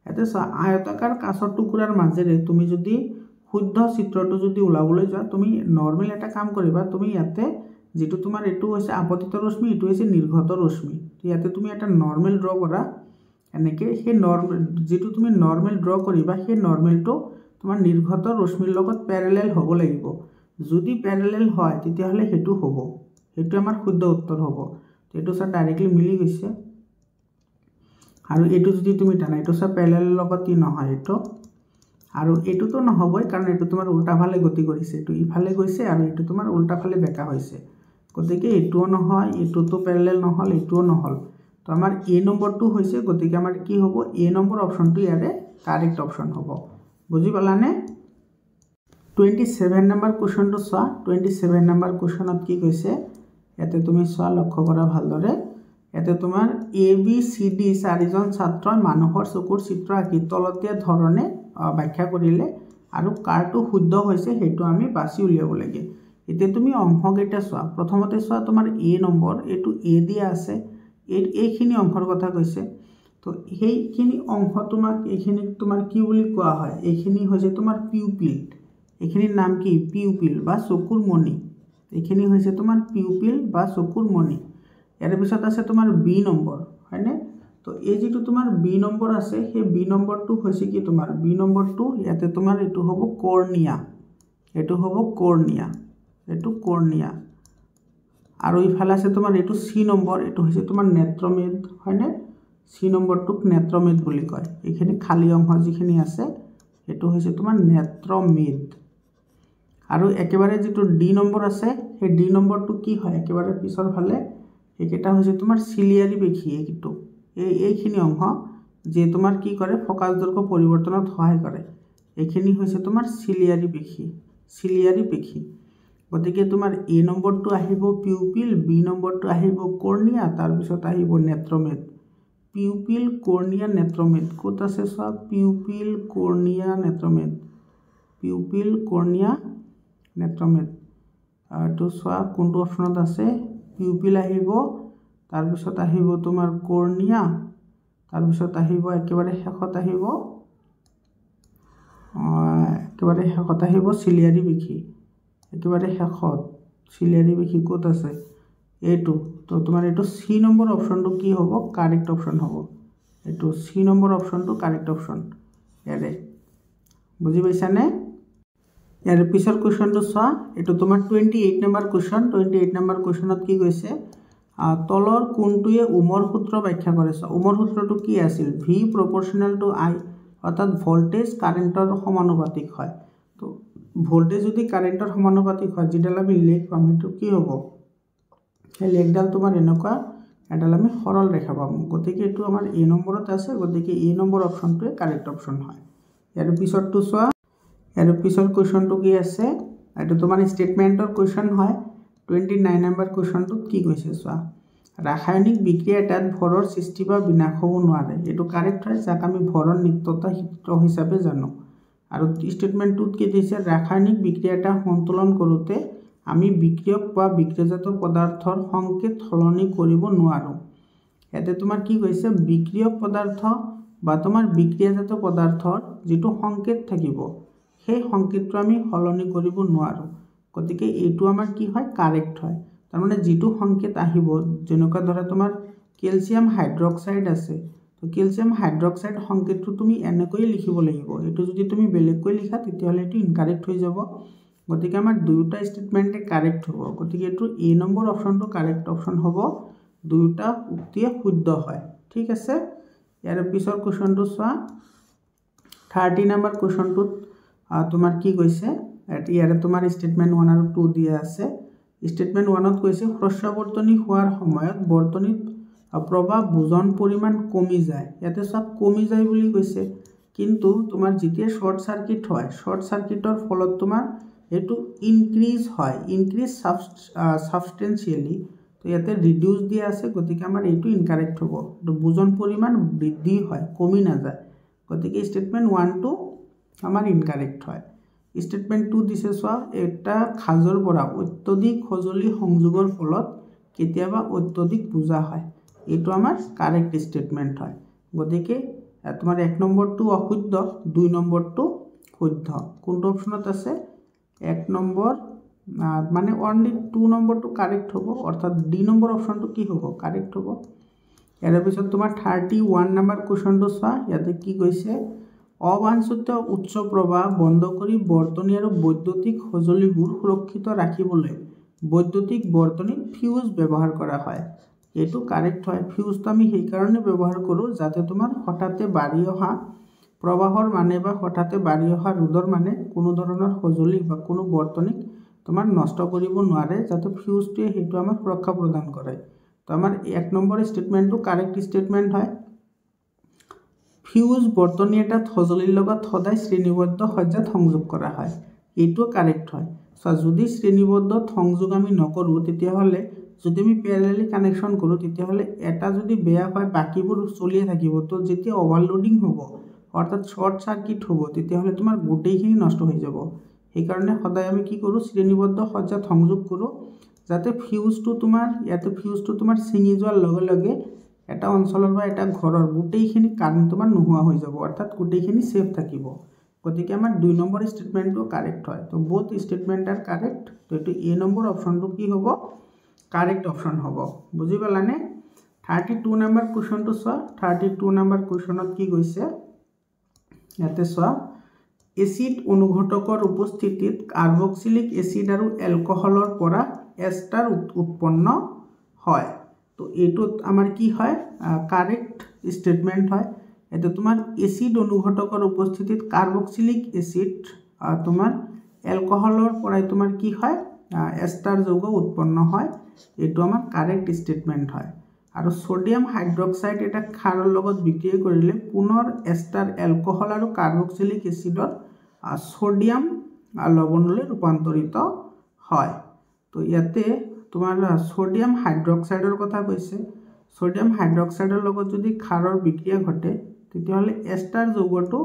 এতে চোৱা আয়তাকাৰ কাচৰ টুকুৰাৰ মাজেৰে তুমি যদি শুদ্ধ চিত্ৰটো যদি উলাবলৈ যোৱা তুমি নৰমাল এটা কাম কৰিবা তুমি ইয়াতে যেটো তোমাৰ এটো হৈছে আপতিত ৰশ্মি এটো হৈছে নিৰ্গত ৰশ্মি ইয়াতে তুমি এটা নৰমাল ড্ৰ কৰা এনেকে সেই নৰমাল যেটো তুমি নৰমাল ড্ৰ কৰিবা সেই নৰমালটো তোমাৰ নিৰ্গত ৰশ্মিৰ লগত প্যাৰেলাল হ'ব লাগিব যদি প্যাৰেলাল হয় তেতিয়া হলে হেতু হ'ব হেতু আমাৰ শুদ্ধ উত্তৰ হ'ব এটো সা ডাইৰেক্টলি মিলি গৈছে আৰু এটো যদি তুমি টানা এটো সা প্যাৰেলাল লগত কি নহয় এটো আৰু এটো তো নহবই কাৰণ এটো তোমাৰ উল্টা ফালে গতি কৰিছে এটো ইফালে গৈছে আৰু এটো তোমাৰ উল্টা ফালে বেকা হৈছে গতিকে এটোও নহয় এটো তো প্যাৰেলাল নহল এটোও নহল তো আমাৰ এ নম্বৰটো হৈছে গতিকে আমাৰ কি হ'ব এ নম্বৰ অপশনটো ইয়াৰে কাৰেক্ট অপশন হ'ব বুজি পালানে 27 নম্বৰ কোৱেশ্চনটো চোৱা 27 নম্বৰ কোৱেশ্চনত কি কৈছে এতে তুমি চোৱা লক্ষ্য কৰা ভালদৰে এতে তোমাৰ এ বি সি ডি চাৰিজন ছাত্ৰই মানুহৰ চকুৰ চিত্ৰ আঁকি তলতীয়া ধৰণে ব্যাখ্যা কৰিলে আৰু কাৰটো শুদ্ধ হৈছে হেতু আমি বাছি উলিয়াব লাগে এতিয়া তুমি অংশকেইটা চোৱা প্ৰথমতে চোৱা তোমাৰ এ নম্বৰ এটো এ দিয়া আছে এইখিনি অংশৰ কথা কৈছে তো সেইখিনি অংশ তোমাক এইখিনি তোমাৰ কি বুলি কোৱা হয় এইখিনি হৈছে তোমাৰ পিউপিল এইখিনিৰ নাম কি পিউপিল বা চকুৰ মণি এইখিনি হৈছে তোমাৰ পিউপিল বা চকুৰ মণি ইয়াৰ পিছত আছে তোমাৰ বি নম্বৰ হয়নে তো এই যেটো তোমাৰ বি নম্বৰ আছে সেই বি নম্বৰটো হৈছে কি তোমাৰ বি নম্বৰটো ইয়াতে তোমাৰ এটো হ'ব কৰ্নিয়া এটো হ'ব কৰ্নিয়া এটো কৰ্নিয়া আৰু ইফালে আছে তোমাৰ এটো সি নম্বৰ এটো হৈছে তোমাৰ নেত্ৰমেদ হয়নে সি নম্বৰটোক নেত্ৰমেদ বুলি কয় এইখিনি খালি অংশ যিখিনি আছে এটো হৈছে তোমাৰ নেত্ৰমেদ আৰু একেবাৰে যেটো ডি নম্বৰ আছে সেই ডি নম্বৰটো কি হয় একেবাৰে পিছৰ ফালে একেটা হৈছে তোমাৰ সিলিয়াৰি পেশী এইটো এইখিনি অংশ যে তোমাৰ কি কৰে ফোকাস দৈৰ্ঘ্য পৰিৱৰ্তনত সহায় কৰে এইখিনি হৈছে তোমাৰ সিলিয়াৰি পেশী গতিকে তোমাৰ এ নম্বৰটো আহিব পিউপিল বি নম্বৰটো আহিব কৰ্নিয়া তাৰ পিছত আহিব নেত্ৰমেদ পিউপিল কৰ্নিয়া নেত্ৰমেদ কোত আছে সব পিউপিল কৰ্নিয়া নেত্ৰমেদ তো সোয়া কোনটো অপশনত আছে পিউপিল আহিব তাৰ পিছত আহিব তোমাৰ কৰ্নিয়া তাৰ পিছত আহিব একেবাৰে শেষত আহিব সিলিয়াৰি পেশী একেবাৰে শেষত সিলিয়াৰি পেশী কোত আছে এইটো তো তোমাৰ এইটো সি নম্বৰ অপশনটো কি হ'ব কাৰেক্ট অপশন হ'ব এইটো সি নম্বৰ অপশনটো কাৰেক্ট অপশন ইয়াৰে বুজি পাইছানে ইয়াৰ পিছৰ কোৱেশ্চনটো চোৱা এইটো তোমাৰ 28 নম্বৰ কোৱেশ্চন 28 নম্বৰ কোৱেশ্চনত কি কৈছে তলৰ কোনটোৱে ওমৰ সূত্ৰ ব্যাখ্যা কৰিছে ওমৰ সূত্ৰটো কি আছিল v proportional to I অৰ্থাৎ ভোল্টেজ কাৰেন্টৰ সমানুপাতিক হয় তো ভোল্টেজ যদি কাৰেন্টৰ সমানুপাতিক হয় যেডাল আমি লেখ পাম হেতু কি হ'ব এই লেখডাল তোমাৰ এনেকুৱা এডাল আমি সৰল ৰেখা পাম গতিকে এটো আমাৰ এ নম্বৰত আছে গতিকে এ নম্বৰ অপশনটোৱে কাৰেক্ট অপশন হয় ইয়াৰ পিছৰটো চোৱা ইয়াৰ পিছৰ কোৱেশ্চনটো কি আছে এটো তোমাৰ স্টেটমেন্টৰ কোৱেশ্চন হয় 29 নম্বৰ কুৱেশ্যনটোত কি কৈছে চোৱা ৰাসায়নিক বিক্ৰিয়া এটাত ভৰৰ সৃষ্টি বা বিনাশ হ'ব নোৱাৰে এইটো কাৰেক্ট হয় যাক আমি ভৰৰ নিত্যতা সূত্ৰ হিচাপে জানো আৰু ষ্টেটমেন্টটোত কি দিছে ৰাসায়নিক বিক্ৰিয়া এটা সন্তুলন কৰোতে আমি বিক্ৰিয়ক বা বিক্ৰিয়াজাত পদাৰ্থৰ সংকেত সলনি কৰিব নোৱাৰো ইয়াতে তোমাৰ কি কৈছে বিক্ৰিয়ক পদাৰ্থ বা তোমাৰ বিক্ৰিয়াজাত পদাৰ্থৰ যেটো সংকেত থাকিব সেই সংকেতটো আমি সলনি কৰিব নোৱাৰো গতিকে এইটো আমাৰ কি হয় কাৰেক্ট হয় তাৰ মানে যেটো সংকেত আহিব যেনেকুৱা ধৰা তোমাৰ ক্যালসিয়াম হাইড্ৰক্সাইড আছে তো ক্যালসিয়াম হাইড্ৰক্সাইড সংকেতটো তুমি এনেকৈ লিখিব লাগিব এটো যদি তুমি বেলেগকৈ লিখা তেতিয়াহলে এটো ইনকাৰেক্ট হৈ যাব গতিকে আমাৰ দুটা স্টেটমেন্টে কাৰেক্ট হ'ব গতিকে এটো এ নম্বৰ অপশনটো কাৰেক্ট অপশন হ'ব দুটা উক্তিয়ে শুদ্ধ হয় ঠিক আছে ইয়াৰ পিছৰ কোৱেশ্চনটো চোৱা 30 নম্বৰ কোৱেশ্চনটোত তোমাৰ কি কৈছে ইয়াৰে তোমাৰ স্টেটমেন্ট 1 আৰু 2 দিয়া আছে স্টেটমেন্ট 1 ত কৈছে হ্ৰস্ববৰ্তনী হোৱাৰ সময়ত বৰ্তনীত প্ৰবাহ বুজন পৰিমাণ কমি যায় ইয়াতে সব কমি যায় বুলি কৈছে কিন্তু তোমাৰ যেতিয়া শৰ্ট সাৰ্কিট হয় শৰ্ট সাৰ্কিটৰ ফলত তোমাৰ এটো ইনক্ৰিজ হয় ইনক্ৰিজ সাবস্টেন্সিয়ালি তো ইয়াতে ৰিডিউস দিয়া আছে গতিকে আমাৰ এটো ইনকাৰেক্ট হ'ব তো বুজন পৰিমাণ বৃদ্ধি হয় কমি না যায় গতিকে স্টেটমেন্ট 1 টো আমাৰ ইনকাৰেক্ট হয় স্টেটমেন্ট 2 দিছে সোয়া এটা খাজৰ পৰা অত্যধিক সজলি সংযোগৰ ফলত কেতিয়াবা অত্যধিক বুজা হয় এটো আমাৰ কাৰেক্ট স্টেটমেন্ট হয় গতিকে তোমাৰ 1 নম্বৰটো অশুদ্ধ 2 নম্বৰটো শুদ্ধ কোনটো অপশনত আছে 1 নম্বৰ মানে অনলি 2 নম্বৰটো কাৰেক্ট হ'ব অৰ্থাৎ ডি নম্বৰ অপশনটো কি হ'ব কাৰেক্ট হ'ব ইয়াৰ পিছত তোমাৰ 31 নম্বৰ কোৱেশ্চনটো চোৱা ইয়াতে কি কৈছে অবাঞ্ছিত উচ্চ প্ৰবাহ বন্ধ কৰি বৰ্তনী আৰু বৈদ্যুতিক সজলিবোৰ সুৰক্ষিত ৰাখিবলৈ বৈদ্যুতিক বৰ্তনীত ফিউজ ব্যৱহাৰ কৰা হয় এটো কাৰেক্ট হয় ফিউজটো আমি সেই কাৰণে ব্যৱহাৰ কৰো যাতে তোমাৰ হঠাতে বাঢ়ি অহা প্ৰবাহৰ মানে বা হঠাতে বাঢ়ি অহা ৰোধৰ মানে কোনো ধৰণৰ সজলি বা কোনো বৰ্তনীক তোমাৰ নষ্ট কৰিব নোৱাৰে যাতে ফিউজটোৱে হেতু আমাক সুৰক্ষা প্ৰদান কৰে তো আমাৰ 1 নম্বৰ স্টেটমেন্টটো কাৰেক্ট স্টেটমেন্ট হয় ফিউজ বৰ্তনী এটা সজলিৰ লগত সদায় শ্ৰেণীবদ্ধ সজ্জাত সংযোগ কৰা হয় এটো কাৰেক্ট হয় সো যদি শ্ৰেণীবদ্ধ সংযোগ আমি নকৰো তেতিয়া হলে যদি আমি প্যাৰালালি কানেকশন কৰো তেতিয়া হলে এটা যদি বেয়া হয় বাকিবোৰ চলিয়ে থাকিব তো যেতিয়া ওভাৰলোডিং হ'ব অৰ্থাৎ শৰ্ট সাৰ্কিট হ'ব তেতিয়া হলে তোমাৰ গোটেইখিনি নষ্ট হৈ যাব এই কাৰণে সদায় আমি কি কৰো শ্ৰেণীবদ্ধ সজ্জাত সংযোগ কৰো যাতে ফিউজটো তোমাৰ ইয়াতে ফিউজটো তোমাৰ ছিঙি যোৱাৰ লগে লগে এটা অঞ্চলৰ বা এটা ঘৰৰ গোটেইখিনি কাৰেন্ট তোমাৰ নোহোৱা হৈ যাব অৰ্থাৎ গোটেইখিনি সেফ থাকিব গতিকে আমাৰ 2 নম্বৰ স্টেটমেন্টটো কাৰেক্ট হয় তো বোথ স্টেটমেন্ট আৰ কাৰেক্ট তো এটো এ নম্বৰ অপশনটো কি হ'ব কাৰেক্ট অপশন হ'ব বুজি পালানে 32 নম্বৰ কোৱেশ্চনটো চোৱা 32 নম্বৰ কোৱেশ্চনত কি কৈছে ইয়াতে চোৱা এসিড অনুঘটকৰ উপস্থিতিত কাৰ্বক্সিলিক এসিড আৰু এলকহলৰ পৰা এস্টাৰ উৎপন্ন হয় তো এটোত আমাৰ কি হয় কাৰেক্ট স্টেটমেন্ট হয় এটো তোমাৰ এসিড অনুঘটকৰ উপস্থিতিত কাৰ্বক্সিলিক এসিড তোমাৰ এলকহলৰ পৰা তোমাৰ কি হয় এস্টাৰ যৌগ উৎপন্ন হয় এটো আমাৰ কাৰেক্ট স্টেটমেন্ট হয় আৰু সোডিয়াম হাইড্ৰক্সাইড এটা ক্ষাৰৰ লগত বিক্ৰিয়া কৰিলে পুনৰ এস্টাৰ এলকহল আৰু কাৰ্বক্সিলিক এসিডৰ সোডিয়াম লৱণলৈ ৰূপান্তৰিত হয় তো ইয়াতে তোমাৰ সোডিয়াম হাইড্ৰক্সাইডৰ কথা কৈছে সোডিয়াম হাইড্ৰক্সাইডৰ লগত যদি ক্ষাৰৰ বিক্ৰিয়া ঘটে তেতিয়াহলে এস্টাৰ যৌগটো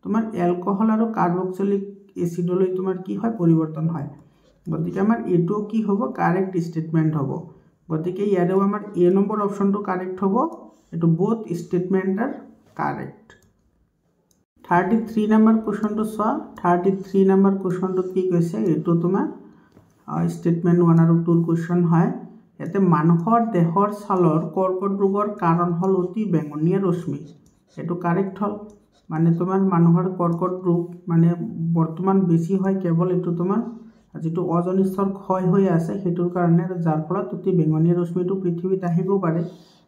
তোমাৰ এলকহল আৰু কাৰ্বক্সিলিক এসিডলৈ তোমাৰ কি হয় পৰিৱৰ্তন হয় গতিকে আমাৰ এটো কি হ'ব কাৰেক্ট স্টেটমেন্ট হ'ব গতিকে ইয়াৰেও আমাৰ এ নম্বৰ অপশনটো কাৰেক্ট হ'ব এটো বোথ স্টেটমেন্ট আৰ কাৰেক্ট 33 নম্বৰ কোৱেশ্চনটো চোৱা 33 নম্বৰ কোৱেশ্চনটো কি কৈছে এটো তোমাৰ স্টেটমেন্ট 1 আৰু 2 কোৱেশ্চন হয় ইয়াতে মানুহৰ দেহৰ ছালৰ কৰ্কট ৰোগৰ কাৰণ হল অতি বেঙুনীয়া ৰশ্মি এটো কাৰেক্ট হল মানে তোমাৰ মানুহৰ কৰ্কট ৰোগ মানে বৰ্তমান বেছি হয় কেৱল এটো তোমাৰ যেটো ওজন স্তৰ ক্ষয় হৈ আছে হেতুৰ কাৰণে যাৰ ফলত অতি বেঙুনীয়া ৰশ্মিটো পৃথিৱীত আহিব পাৰে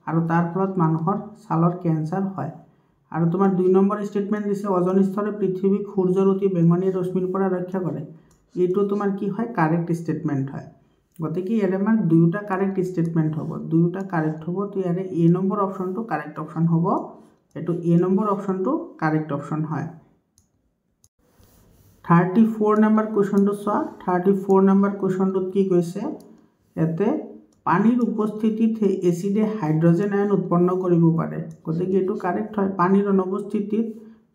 আৰু তাৰ ফলত মানুহৰ ছালৰ ক্যান্সাৰ হয় আৰু তোমাৰ 2 নম্বৰ স্টেটমেন্ট দিছে ওজন স্তৰে পৃথিৱীক সূৰ্যৰ অতি বেঙুনীয়া ৰশ্মিৰ পৰা ৰক্ষা কৰে এটো তোমাৰ কি হয় কাৰেক্ট স্টেটমেন্ট হয় গতিকে ইয়াৰে আমাৰ দুটা কাৰেক্ট স্টেটমেন্ট হ'ব দুটা কাৰেক্ট হ'ব তো ইয়াৰে এ নম্বৰ অপশনটো কাৰেক্ট অপশন হ'ব এটো এ নম্বৰ অপশনটো কাৰেক্ট অপশন হয় 34 নম্বৰ কোৱেশ্চনটো চোৱা 34 নম্বৰ কোৱেশ্চনটোত কি কৈছে ইয়াতে পানীৰ উপস্থিতিত এচিডে হাইড্ৰজেন আয়ন উৎপন্ন কৰিব পাৰে গতিকে এইটো কাৰেক্ট হয় পানীৰ অনুপস্থিতিত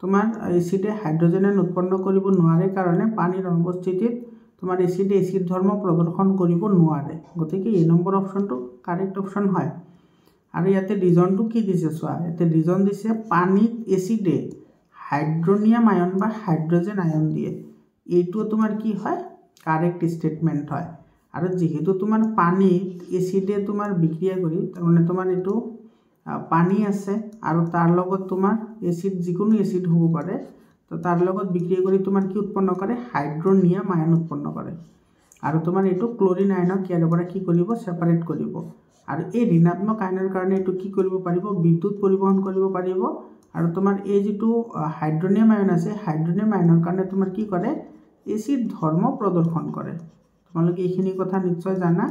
তোমাৰ এচিডে হাইড্ৰজেন আয়ন উৎপন্ন কৰিব নোৱাৰে কাৰণে পানীৰ অনুপস্থিতিত তোমাৰ এচিডে এচিড ধৰ্ম প্ৰদৰ্শন কৰিব নোৱাৰে গতিকে এই নম্বৰ অপশ্যনটো কাৰেক্ট অপশ্যন হয় আৰু ইয়াতে ৰিজনটো কি দিছে চোৱা ইয়াতে ৰিজন দিছে পানীত এচিডে হাইড্ৰনিয়াম আয়ন বা হাইড্ৰজেন আয়ন দিয়ে এইটো তোমাৰ কি হয় কাৰেক্ট স্টেটমেন্ট হয় আৰু যেহেতু তোমাৰ পানীত এচিডে তোমাৰ বিক্ৰিয়া কৰি তাৰমানে তোমাৰ এইটো পানী আছে আৰু তাৰ লগত তোমাৰ এচিড যিকোনো এচিড হ'ব পাৰে তো তাৰ লগত বিক্ৰিয়া কৰি তোমাৰ কি উৎপন্ন কৰে হাইড্ৰনিয়াম আয়ন উৎপন্ন কৰে আৰু তোমাৰ এইটো ক্লোৰিন আয়নক ইয়াৰ পৰা কি কৰিব সেপাৰেট কৰিব আৰু এই ঋণাত্মক আয়নৰ কাৰণে এইটো কি কৰিব পাৰিব বিদ্যুৎ পৰিবহন কৰিব পাৰিব আৰু তোমাৰ এই যেটো হাইড্ৰনিয়াম আয়ন আছে হাইড্ৰনিয়াম আয়নৰ কাৰণে তোমাৰ কি কৰে এচিড ধৰ্ম প্ৰদৰ্শন কৰে তোমালোকে এইখিনি কথা নিশ্চয় জানা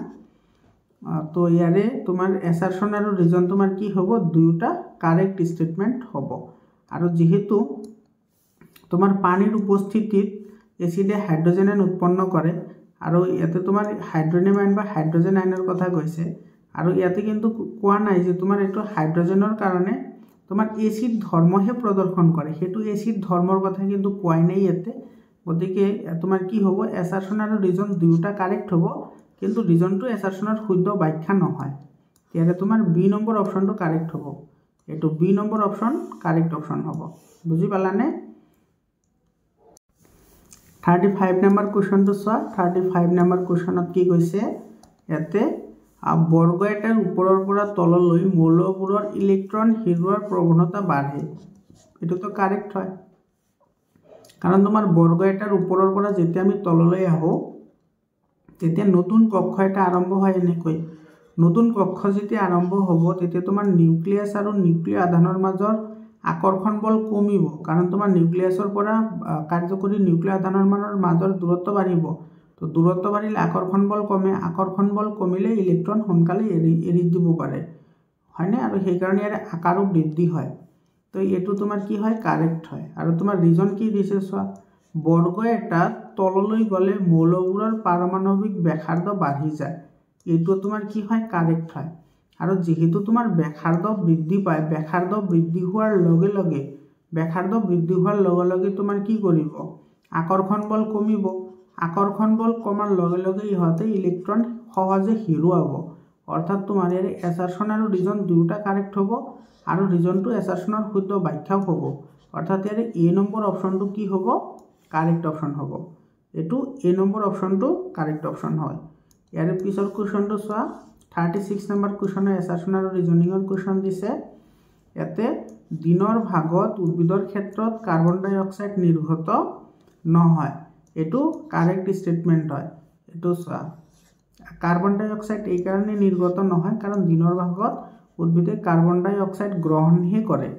তো ইয়াৰে তোমাৰ এসাৰশন আৰু ৰিজন তোমাৰ কি হ'ব দুটা কাৰেক্ট স্টেটমেন্ট হ'ব আৰু যেহেতু তোমাৰ পানীৰ উপস্থিতিত এচিডে হাইড্ৰজেন আয়ন উৎপন্ন কৰে আৰু ইয়াতে তোমাৰ হাইড্ৰনিয়াম আয়ন বা হাইড্ৰজেন আয়নৰ কথা কৈছে আৰু ইয়াতে কিন্তু কোৱা নাই যে তোমাৰ এইটো হাইড্ৰজেনৰ কাৰণে তোমাৰ এচিড ধৰ্মহে প্ৰদৰ্শন কৰে হেতু এচিড ধৰ্মৰ কথা কিন্তু কোৱাই নাই ইয়াতে গতিকে তোমাৰ কি হ'ব এসাৰশন আৰু ৰিজন দুটা কাৰেক্ট হ'ব কিন্তু ৰিজনটো এসাৰশনৰ শুদ্ধ ব্যাখ্যা নহয় ইয়াৰে তোমাৰ বি নম্বৰ অপশ্যনটো কাৰেক্ট হ'ব এটো B number option correct option হ'ব বুজি পালানে 35 নম্বৰ কোৱেশ্চনটো চোৱা 35 নম্বৰ কোৱেশ্চনত কি কৈছে ইয়াতে বৰ্গ এটাৰ ওপৰৰ পৰা তললৈ মৌলবোৰৰ ইলেক্ট্ৰন হেৰুৱাৰ প্ৰৱণতা বাঢ়ে এটোতো কাৰেক্ট হয় কাৰণ তোমাৰ বৰ্গ এটাৰ ওপৰৰ পৰা যেতিয়া আমি তললৈ আহো তেতিয়া নতুন কক্ষ এটা আৰম্ভ হয় এনেকৈ নতুন কক্ষ যেতিয়া আৰম্ভ হ'ব তেতিয়া তোমাৰ নিউক্লিয়াছ আৰু নিউক্লিয় আধানৰ মাজৰ আকৰ্ষণ বল কমিব কাৰণ তোমাৰ নিউক্লিয়াছৰ পৰা কাৰ্যকৰী নিউক্লিয় আধানৰ মাজৰ দূৰত্ব বাঢ়িব তো দূৰত্ব বাঢ়িলে আকৰ্ষণ বল কমে আকৰ্ষণ বল কমিলে ইলেক্ট্ৰন সোনকালে এৰি দিব পাৰে হয়নে আৰু সেই কাৰণে ইয়াৰ আকাৰো বৃদ্ধি হয় তো এটো তোমাৰ কি হয় কাৰেক্ট হয় আৰু তোমাৰ ৰিজন কি দিছে চোৱা বৰ্গ এটা তললৈ গলে মৌলবোৰৰ পাৰমাণবিক ব্যাসাৰ্ধ বাঢ়ি যায় এটো তোমাৰ কি হয় কাৰেক্ট হয় আৰু যেহেতু তোমাৰ ব্যাসাৰ্ধ বৃদ্ধি পায় ব্যাসাৰ্ধ বৃদ্ধি হোৱাৰ লগে লগে তোমাৰ কি কৰিব আকৰ্ষণ বল কমিব আকৰ্ষণ বল কমাৰ লগে লগে ইহতে ইলেক্ট্ৰন সহজে হেৰুৱাব অৰ্থাৎ তোমাৰ ইয়াৰ এসাৰশন আৰু ৰিজন দুটা কাৰেক্ট হ'ব আৰু ৰিজনটো এসাৰশনৰ শুদ্ধ ব্যাখ্যাও হ'ব অৰ্থাৎ ইয়াৰ এ নম্বৰ অপশ্যনটো কি হ'ব কাৰেক্ট অপশ্যন হ'ব এটো এ নম্বৰ অপশ্যনটো কাৰেক্ট অপশ্যন হয় ইয়াৰ পিছৰ কোৱেশ্চনটো চোৱা 36 নম্বৰ কোৱেশ্চনৰ এসাৰশন আৰু ৰিজনিংৰ কোৱেশ্চন দিছে ইয়াতে দিনৰ ভাগত উদ্ভিদৰ ক্ষেত্ৰত কাৰ্বন ডাই অক্সাইড নিৰ্গত নহয় এটো কাৰেক্ট স্টেটমেন্ট হয় এটো চোৱা কাৰ্বন ডাই অক্সাইড এই কাৰণে নিৰ্গত নহয় কাৰণ দিনৰ ভাগত উদ্ভিদে কাৰ্বন ডাই অক্সাইড গ্ৰহণহে কৰে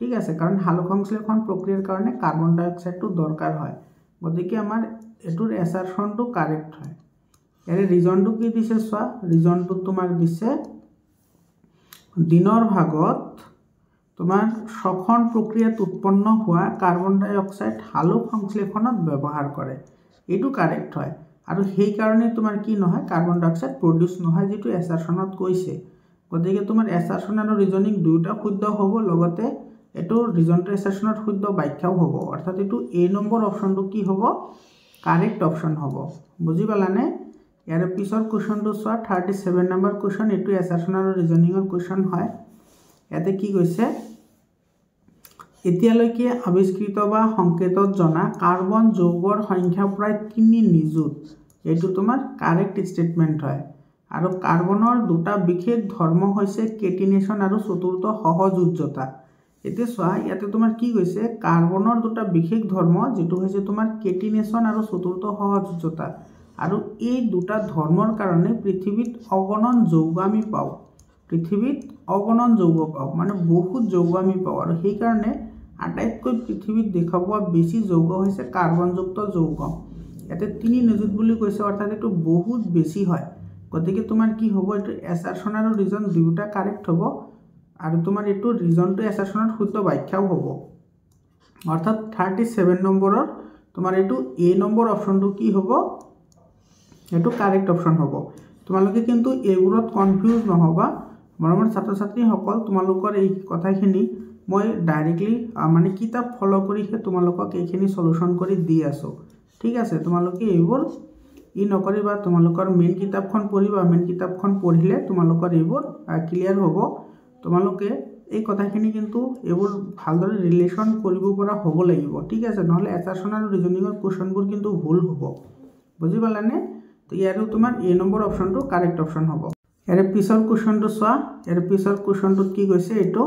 ঠিক আছে কাৰণ সালোকসংশ্লেষণ প্ৰক্ৰিয়াৰ কাৰণে কাৰ্বন ডাই অক্সাইডটো দৰকাৰ হয় গতিকে আমাৰ এটোৰ এসাৰশনটো কাৰেক্ট হয় এৰ ৰিজনটো কি দিছে চোৱা ৰিজনটো তোমাৰ দিছে দিনৰ ভাগত তোমাৰ শ্বসন প্ৰক্ৰিয়াত উৎপন্ন হোৱা কাৰ্বন ডাই অক্সাইড সালোকসংশ্লেষণত ব্যৱহাৰ কৰে এটো কাৰেক্ট হয় আৰু সেই কাৰণে তোমাৰ কি নহয় কাৰ্বন ডাই অক্সাইড প্ৰডিউস নহয় যেটো এসাৰশনত কৈছে গতিকে তোমাৰ এসাৰশন আৰু ৰিজনিং দুটা শুদ্ধ হ'ব লগতে এটো ৰিজনটো এসাৰশনৰ শুদ্ধ ব্যাখ্যাও হ'ব অৰ্থাৎ এটো এ নম্বৰ অপশ্যনটো কি হ'ব কাৰেক্ট অপশ্যন হ'ব বুজি পালানে ইয়াৰ পিছৰ কোৱেশ্চনটো চোৱা 37 নম্বৰ কোৱেশ্চন এটো এসাৰশন আৰু ৰিজনিংৰ কোৱেশ্চন হয় ইয়াতে কি কৈছে এতিয়ালৈকে আৱিষ্কৃত বা সংকেতত জনা কাৰ্বন যৌগৰ সংখ্যা প্ৰায় 3 নিযুত এটো তোমাৰ কাৰেক্ট স্টেটমেন্ট হয় আৰু কাৰ্বনৰ দুটা বিশেষ ধৰ্ম হৈছে কেটিনেশন আৰু চতুৰ্থ সহযোজ্যতা এতে চোৱা ইয়াতে তোমাৰ কি কৈছে কাৰ্বনৰ দুটা বিশেষ ধৰ্ম যেটো হৈছে তোমাৰ কেটিনেশন আৰু চতুৰ্থ সহযোজ্যতা আৰু এই দুটা ধৰ্মৰ কাৰণে পৃথিৱীত অগণন যৌগ আমি পাও মানে বহুত যৌগ আমি পাও আৰু সেই কাৰণে আটাইতকৈ পৃথিৱীত দেখা পোৱা বেছি যৌগ হৈছে কাৰ্বনযুক্ত যৌগ এতে 3 নিযুত বুলি কৈছে অৰ্থাৎ এটো বহুত বেছি হয় গতিকে তোমাৰ কি হ'ব এটো এসাৰশন আৰু ৰিজন দুটা কাৰেক্ট হ'ব আৰু তোমাৰ এটো ৰিজনটো এসাৰশনৰ শুদ্ধ ব্যাখ্যাও হ'ব অৰ্থাৎ 37 নম্বৰৰ তোমাৰ এটো এ নম্বৰ অপশ্যনটো কি হ'ব এটো কাৰেক্ট অপশ্যন হ'ব তোমালোকে কিন্তু এইবোৰত কনফিউজ নহবা মৰমৰ ছাত্ৰ ছাত্ৰীসকল তোমালোকৰ এই কথাখিনি মই ডাইৰেক্টলি মানে কিতাপ ফলো কৰিহে তোমালোকক এইখিনি সলিউশন কৰি দি আছো ঠিক আছে তোমালোকে এইবোৰ ই নকৰিবা তোমালোকৰ মেইন কিতাপখন পঢ়িবা মেইন কিতাপখন পঢ়িলে তোমালোকৰ এইবোৰ ক্লিয়াৰ হ'ব তোমালোকে এই কথাখিনি কিন্তু এইবোৰ ভালদৰে ৰিলেশন কৰিব পৰা হ'ব লাগিব ঠিক আছে নহলে এছাৰশন আৰু ৰিজনিংৰ কোৱেশ্চনবোৰ কিন্তু ভুল হ'ব বুজি পালানে তো ইয়াৰো তোমাৰ এ নম্বৰ অপশনটো কাৰেক্ট অপশন হ'ব ইয়াৰ পিছৰ কোৱেশ্চনটো চোৱা ইয়াৰ পিছৰ কোৱেশ্চনটোত কি কৈছে এটো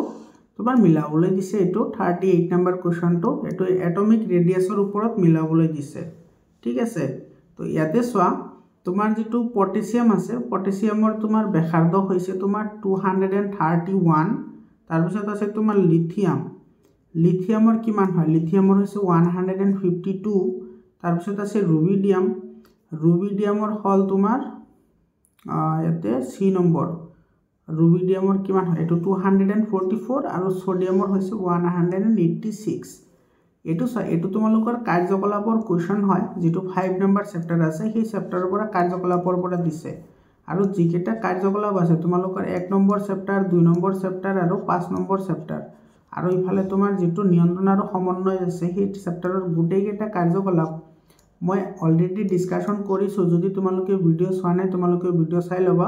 তোমাৰ মিলাবলৈ দিছে এটো 38 নম্বৰ কোৱেশ্চনটো এটো এটমিক ৰেডিয়াছৰ ওপৰত মিলাবলৈ দিছে ঠিক আছে তো ইয়াতে চোৱা তোমাৰ যেটো পটাছিয়াম আছে পটাছিয়ামৰ তোমাৰ ব্যাসাৰ্ধ হৈছে তোমাৰ 231 তাৰ পিছত আছে তোমাৰ লিথিয়ামৰ কিমান হয় লিথিয়ামৰ হৈছে 152 তাৰ পিছত আছে ৰুবিডিয়ামৰ হল তোমাৰ ইয়াতে সি নম্বৰ ৰুবিডিয়ামৰ কিমান হয় এটো 244 আৰু সোডিয়ামৰ হৈছে 186 এটো তোমালোকৰ কাৰ্যকলাপৰ কোৱেশ্চন হয় যেটো 5 নম্বৰ চেপ্টাৰ আছে সেই চেপ্টাৰৰ পৰা কাৰ্যকলাপৰ পৰা দিছে আৰু যিকেটা কাৰ্যকলাপ আছে তোমালোকৰ 1 নম্বৰ চেপ্টাৰ 2 নম্বৰ চেপ্টাৰ আৰু 5 নম্বৰ চেপ্টাৰ আৰু ইফালে তোমাৰ যেটো নিয়ন্ত্ৰণ আৰু সমন্বয় আছে সেই চেপ্টাৰৰ গুটেইকেটা কাৰ্যকলাপ মই অলৰেডি ডিসকাশন কৰিছো যদি তোমালোকে ভিডিও চোৱা নাই তোমালোকে ভিডিও চাই লবা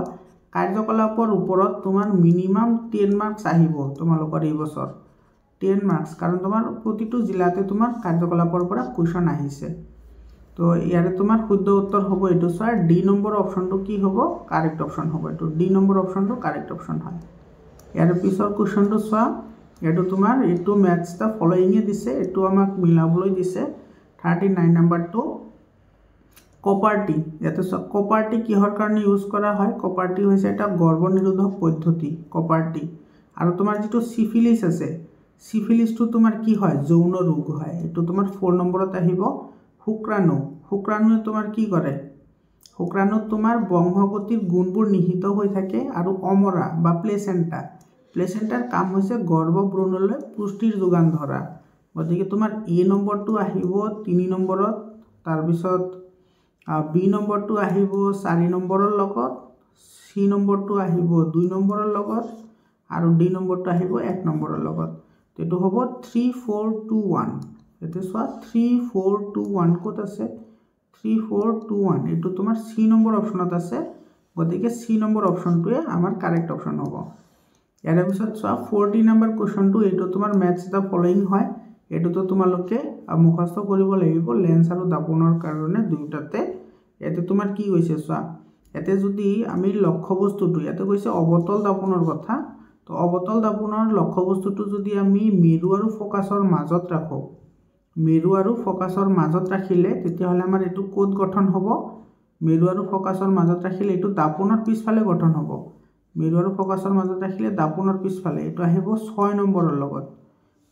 কাৰ্যকলাপৰ ওপৰত তোমাৰ মিনিমাম 10 মাৰ্কস আহিব তোমালোকৰ এই বছৰ 10 মাৰ্কস কাৰণ তোমাৰ প্ৰতিটো জিলাতে তোমাৰ কাৰ্যকলাপৰ পৰা কোৱেশ্চন আহিছে তো ইয়াৰে তোমাৰ শুদ্ধ উত্তৰ হ'ব এটো স্যাৰ ডি নম্বৰ অপশনটো কি হ'ব কাৰেক্ট অপশন হ'ব এটো ডি নম্বৰ অপশনটো কাৰেক্ট অপশন হয় ইয়াৰে পিছৰ কোৱেশ্চনটো চোৱা এটো তোমাৰ এটো ম্যাথছ দা ফলোইং এ দিছে এটো আমাক মিলাবলৈ দিছে 39 নম্বৰটো কপাৰটি ইয়াতে কপাৰটি কিহৰ কাৰণে ইউজ কৰা হয় কপাৰটি হৈছে এটা গৰ্ভনিৰোধক পদ্ধতি কপাৰটি আৰু তোমাৰ যেটো সিফিলিস আছে সিফিলিসটো তোমাৰ কি হয় যৌন ৰোগ হয় এটো তোমাৰ 4 নম্বৰত আহিব শুক্ৰাণু তোমাৰ কি কৰে শুক্ৰাণুত তোমাৰ বংশগতিৰ গুণবোৰ নিহিত হৈ থাকে আৰু অমৰা বা প্লেসেন্টাৰ কাম হৈছে গৰ্ভভ্ৰূণলৈ পুষ্টিৰ যোগান ধৰা গতিকে তোমাৰ এ নম্বৰটো আহিব 3 নম্বৰত তাৰ পিছত বি নম্বৰটো আহিব 4 নম্বৰৰ লগত সি নম্বৰটো আহিব 2 নম্বৰৰ লগত আৰু ডি নম্বৰটো আহিব 1 নম্বৰৰ লগত এটো হ'ব 3421 এটো সোৱা 3421 কত আছে 3421 এটো তোমাৰ সি নম্বৰ অপশনত আছে গতিকে সি নম্বৰ অপশনটোৱে আমাৰ কাৰেক্ট অপশন হ'ব ইয়াৰ পিছত সোৱা 40 নম্বৰ কোৱেশ্চনটো এটো তোমাৰ ম্যাথছ দা ফলোইং হয় এটো তো তোমালোকে মুখস্থ কৰিব লাগিব লেন্স আৰু দাপনৰ কাৰণে দুইটাতে এতে তোমাৰ কি হৈছে সোৱা এতে যদি আমি লক্ষ্যবস্তুটো এতে কৈছে অবতল দাপনৰ কথা তো অবতল দাপনৰ লক্ষ্যবস্তুটো যদি আমি মেৰু আৰু ফোকাসৰ মাজত ৰাখো মেৰু আৰু ফোকাসৰ মাজত ৰাখিলে তেতিয়া হলে আমাৰ এটো কোড গঠন হ'ব মেৰু আৰু ফোকাসৰ মাজত ৰাখিলে এটো দাপনৰ পিছফালে গঠন হ'ব মেৰু আৰু ফোকাসৰ মাজত ৰাখিলে দাপনৰ পিছফালে এটো আহিব 6 নম্বৰৰ লগত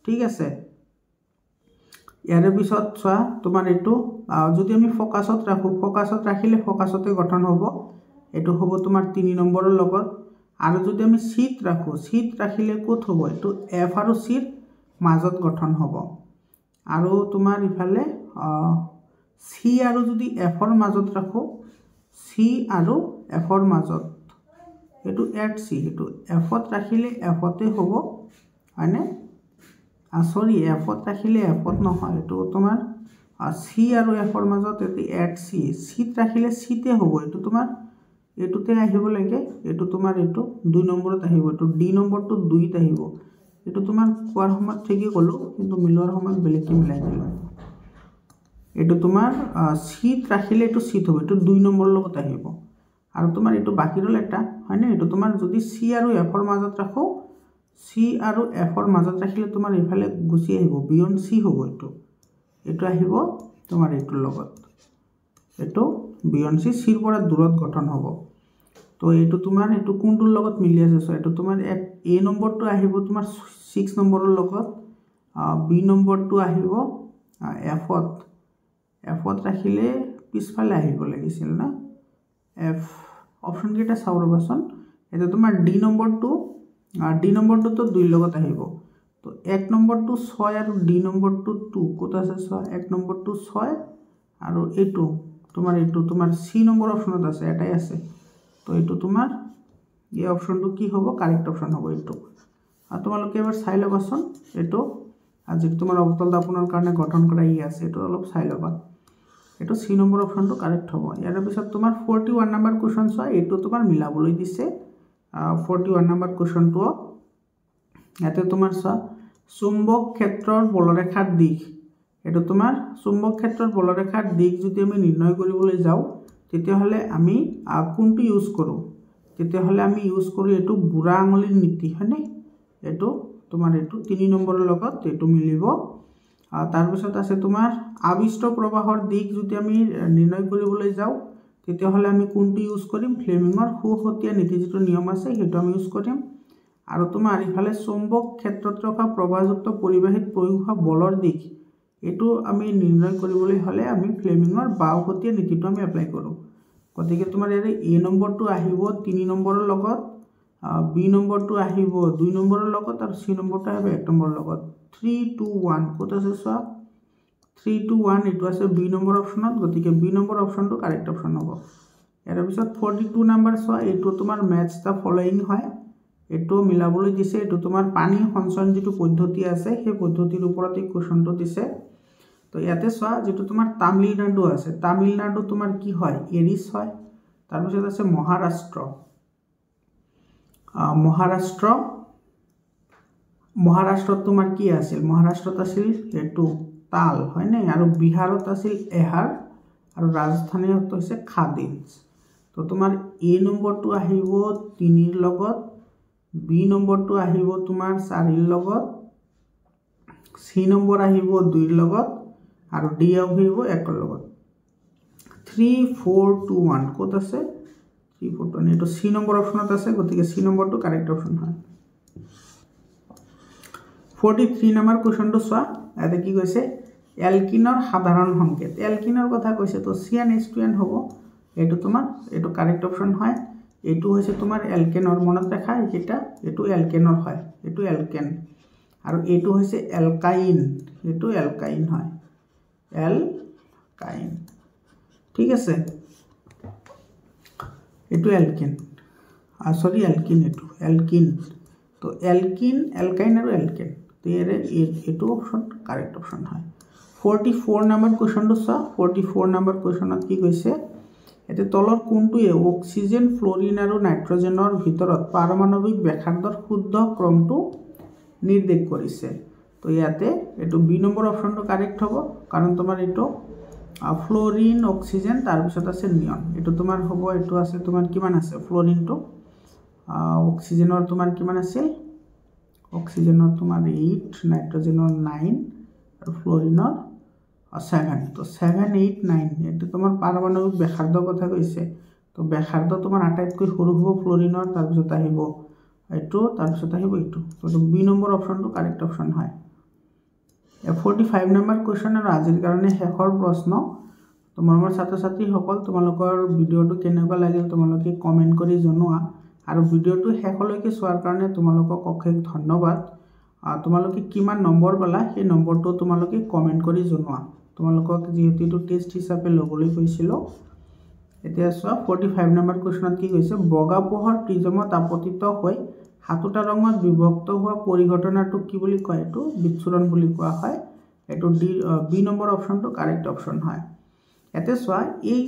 ঠিক আছে ইয়াৰ পিছত চোৱা তোমাৰ এটো যদি আমি ফোকাসত ৰাখিলে ফোকাসতে গঠন হ'ব এটো হ'ব তোমাৰ 3 নম্বৰৰ লগত আৰু যদি আমি সিত ৰাখিলে কোত হ'ব এটো এফ আৰু সিৰ মাজত গঠন হ'ব আৰু তোমাৰ ইফালে সি আৰু যদি এফৰ মাজত ৰাখো সি আৰু এফৰ মাজত এটো এট সি এটো এফত ৰাখিলে এফতে হ'ব হয়নে সৰি এফত ৰাখিলে এফত নহয় এটো তোমাৰ সি আৰু এফৰ মাজত এটি এট সি সিত ৰাখিলে সিতে হ'ব এটো তোমাৰ এটোতে আহিব লাগে এটো তোমাৰ এটো 2 নম্বৰত আহিব এটো ডি নম্বৰটো 2 ত আহিব এটো তোমাৰ কোৱাৰ সময়ত ঠিকই কলো কিন্তু মিলোৱাৰ সময়ত বেলেগকৈ মিলাই দিলো এটো তোমাৰ সিত ৰাখিলে এটো সিত হ'ব এটো 2 নম্বৰৰ লগত আহিব আৰু তোমাৰ এটো বাকি ৰল এটা হয়নে এটো তোমাৰ যদি সি আৰু এফৰ মাজত ৰাখো সি আৰু এফৰ মাজত ৰাখিলে তোমাৰ ইফালে গুছি আহিব বিয়ন্ড সি হ'ব এটো আহিব তোমাৰ এটোৰ লগত এটো বিয়ন্ড সিৰ পৰা দূৰত গঠন হ'ব তো এটো তোমাৰ এটো কোনটোৰ লগত মিলি আছে সো এটো তোমাৰ এ নম্বৰটো আহিব তোমাৰ 6 নম্বৰৰ লগত বি নম্বৰটো আহিব এফত ৰাখিলে পিছফালে আহিব লাগিছিল না এফ অপশন কেটা চাও ৰবাচোন এটা তোমাৰ ডি নম্বৰটো তো 2 লগত আহিব তো 1 নম্বৰটো 6 আৰু ডি নম্বৰটো 2 কত আছে 6 1 নম্বৰটো 6 আৰু এটো তোমাৰ সি নম্বৰ অপশনত আছে এটাই আছে তো এইটো তোমাৰ এই অপশনটো কি হ'ব কাৰেক্ট অপশন হ'ব এইটো আৰু তোমালোকে এবাৰ চাই ল'বাচোন এইটো আজি তোমাৰ অবতল দাপনৰ কাৰণে গঠন কৰা ই আছে এইটো অলপ চাই ল'বা এইটো সি নম্বৰ অপশনটো কাৰেক্ট হ'ব ইয়াৰ পিছত তোমাৰ 41 নম্বৰ কোৱেশ্চন চোৱা এইটো তোমাৰ মিলাবলৈ দিছে 41 নম্বৰ কোৱেশ্চনটো ইয়াতে তোমাৰ চোৱা চুম্বক ক্ষেত্ৰৰ বলৰেখাৰ দিশ এইটো তোমাৰ চুম্বক ক্ষেত্ৰৰ বলৰেখাৰ দিশ যদি আমি নিৰ্ণয় কৰিবলৈ যাওঁ তেতিয়াহ'লে আমি কোনটো ইউজ কৰোঁ তেতিয়াহ'লে আমি ইউজ কৰোঁ এইটো বুঢ়া আঙুলিৰ নীতি হয়নে এইটো তোমাৰ এইটো 3 নম্বৰৰ লগত এইটো মিলিব তাৰপিছত আছে তোমাৰ আবিষ্ট প্ৰবাহৰ দিশ যদি আমি নিৰ্ণয় কৰিবলৈ যাওঁ তেতিয়াহ'লে আমি কোনটো ইউজ কৰিম ফ্লেমিঙৰ সুহতীয়া নীতি যিটো নিয়ম আছে সেইটো আমি ইউজ কৰিম আৰু তোমাৰ ইফালে চুম্বক ক্ষেত্ৰত থকা প্ৰবাহযুক্ত পৰিবাহীত প্ৰয়োগ হোৱা বলৰ দিশ এইটো আমি নিৰ্ণয় কৰিবলৈ হ'লে আমি ফ্লেমিঙৰ বাওহতীয়া নীতিটো আমি এপ্লাই কৰোঁ গতিকে তোমাৰ ইয়াৰে এ নম্বৰটো আহিব 3 নম্বৰৰ লগত বি নম্বৰটো আহিব 2 নম্বৰৰ লগত আৰু সি নম্বৰটো আহিব 1 নম্বৰৰ লগত 3 2 1 কত আছে চোৱা 3 2 1 এইটো আছে বি নম্বৰ অপশনত গতিকে বি নম্বৰ অপশনটো কাৰেক্ট অপশন হ'ব ইয়াৰ পিছত 42 নম্বৰ চোৱা এইটো তোমাৰ মেটচ দা ফলোইং হয় এইটো মিলাবলৈ দিছে এইটো তোমাৰ পানী সঞ্চয়ন যেটো পদ্ধতি আছে সেই পদ্ধতিৰ ওপৰত এই কোৱেশ্চনটো দিছে তো ইয়াতে চোৱা যেটো তোমাৰ তামিলনাডু আছে তামিলনাডু তোমাৰ কি হয় এৰিছ হয় তাৰ পিছত আছে মহাৰাষ্ট্ৰত তোমাৰ কি আছিল মহাৰাষ্ট্ৰত আছিল এটো তাল হয় নাই আৰু বিহাৰত আছিল এহাৰ আৰু ৰাজধানীত হৈছে খাদিমছ তো তোমাৰ এ নম্বৰটো আহিব 3 ৰ লগত বি নম্বৰটো আহিব তোমাৰ 4 ৰ লগত সি নম্বৰ আহিব 2 ৰ লগত আৰু ডি আহিব 1 ৰ লগত 3 4 2 1 কত আছে 3 4 2 এইটো সি নম্বৰ অপশনত আছে গতিকে সি নম্বৰটো কাৰেক্ট অপশন হয় 43 নম্বৰ কোৱেশ্চনটো চোৱা এতে কি কৈছে এলকিনৰ সাধাৰণ সংকেত এলকিনৰ কথা কৈছে তো CnH2n হ'ব এইটো তোমাৰ এইটো কাৰেক্ট অপশন হয় এইটো হৈছে তোমাৰ এলকেনৰ মনত ৰাখা এটা এইটো এলকেনৰ হয় এইটো এলকেন আৰু এইটো হৈছে এলকাইন এইটো এলকাইন হয় এলকাইন ঠিক আছে এইটো এলকেন সরি এলকিন এলকিন তো এলকিন এলকাইন আৰু এলকেন তো এইটো অপশন কাৰেক্ট অপশন হয় 44 নম্বৰ কোৱেশ্চনটো চোৱা 44 নম্বৰ কোৱেশ্চনত কি কৈছে এতে তলৰ কোনটোৱে অক্সিজেন ফ্লোৰিন আৰু নাইট্ৰজেনৰ ভিতৰত পাৰমাণৱিক ব্যাসাৰ্ধৰ শুদ্ধ ক্ৰমটো নিৰ্দেশ কৰিছে তো ইয়াতে এইটো বি নম্বৰ অপশনটো কাৰেক্ট হ'ব কাৰণ তোমাৰ এইটো ফ্লোৰিন অক্সিজেন তাৰ পিছত আছে নিয়ন এইটো তোমাৰ হ'ব এইটো আছে তোমাৰ কিমান আছে ফ্লোৰিনটো অক্সিজেনৰ তোমাৰ কিমান আছিল অক্সিজেনৰ তোমাৰ 8 নাইট্ৰজেনৰ 9 আৰু ফ্লোৰিনৰ 7 তো 7 8 9 এইটো তোমাৰ পাৰমাণৱিক ব্যাসাৰ্ধৰ কথা কৈছে তো ব্যাসাৰ্ধ তোমাৰ আটাইতকৈ সৰু হ'ব ফ্লোৰিনৰ তাৰ পিছত আহিব এইটো তাৰ পিছত আহিব এইটো তো বি নম্বৰ অপশনটো কাৰেক্ট অপশন হয় 45 নম্বৰ কোৱেশ্চন আৰু আজিৰ কাৰণে শেষৰ প্ৰশ্ন তোমালোকৰ ছাত্ৰ-ছাত্ৰীসকল তোমালোকৰ ভিডিওটো কেনেকুৱা লাগিল তোমালোকে কমেন্ট কৰি জনোৱা আৰু ভিডিওটো শেষলৈকে চোৱাৰ কাৰণে তোমালোকক অশেষ ধন্যবাদ তোমালোকে কিমান নম্বৰ পালা সেই নম্বৰটো তোমালোকে কমেন্ট কৰি জনোৱা তোমালোকক যেহেতু এইটো টেষ্ট হিচাপে ল'বলৈ কৈছিল এতিয়া চোৱা 45 নম্বৰ কোৱেশ্চনত কি কৈছে বগা পোহৰ প্ৰিজমত আপতিত হৈ হাতুটা ৰঙত বিভক্ত হোৱা পৰিঘটনাটোক কি বুলি কয় এইটো বিচ্ছুৰণ বুলি কোৱা হয় এইটো বি নম্বৰ অপশনটো কাৰেক্ট অপশন হয় এতে চোৱা এই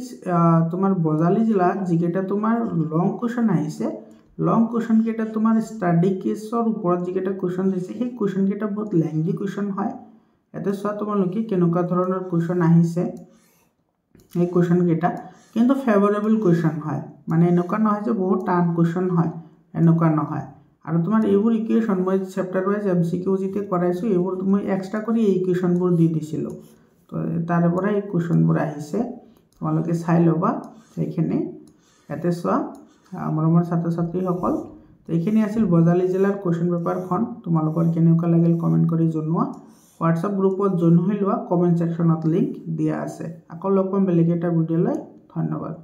তোমাৰ বজালি জিলাত যিকেইটা তোমাৰ লং কোৱেশ্চন আহিছে লং কোৱেশ্চন কেইটা তোমাৰ ষ্টাডি কেছৰ ওপৰত যিকেইটা কোৱেশ্চন দিছে সেই কোৱেশ্চন কেইটা বহুত লেংদি কোৱেশ্চন হয় এতে চোৱা তোমালোকে কেনেকুৱা ধৰণৰ কোৱেশ্চন আহিছে এই কোৱেশ্চন কেইটা কিন্তু ফেভৰেবল কোৱেশ্চন হয় মানে এনেকুৱা নহয় যে বহুত টান কোৱেশ্চন হয় এনেকুৱা নহয় আৰু তোমাৰ এইবোৰ ইকুৱেশ্যন মই চেপ্টাৰ ওয়াইজ এমসিকিউ জিতে কৰাইছো এইবোৰ মই এক্সট্ৰা কৰি এই ইকুৱেশ্যনবোৰ দি দিছিলো তো তাৰ পৰা এই কোৱেশ্চনবোৰ আহিছে তোমালোকে চাই ল'বা এইখিনি এতে চোৱা আমাৰ ছাত্ৰ-ছাত্ৰীসকল তো এইখিনি আছিল বজালি জিলাৰ কোৱেশ্চন পেপাৰখন তোমালোকৰ কেনেকুৱা লাগিল কমেন্ট কৰি জনোৱা হোৱাটছআপ গ্ৰুপত জইন হৈ লোৱা কমেন্ট সেকশনত লিংক দিয়া আছে আকৌ লগ পাম বেলেগ এটা ভিডিঅ'লৈ ধন্যবাদ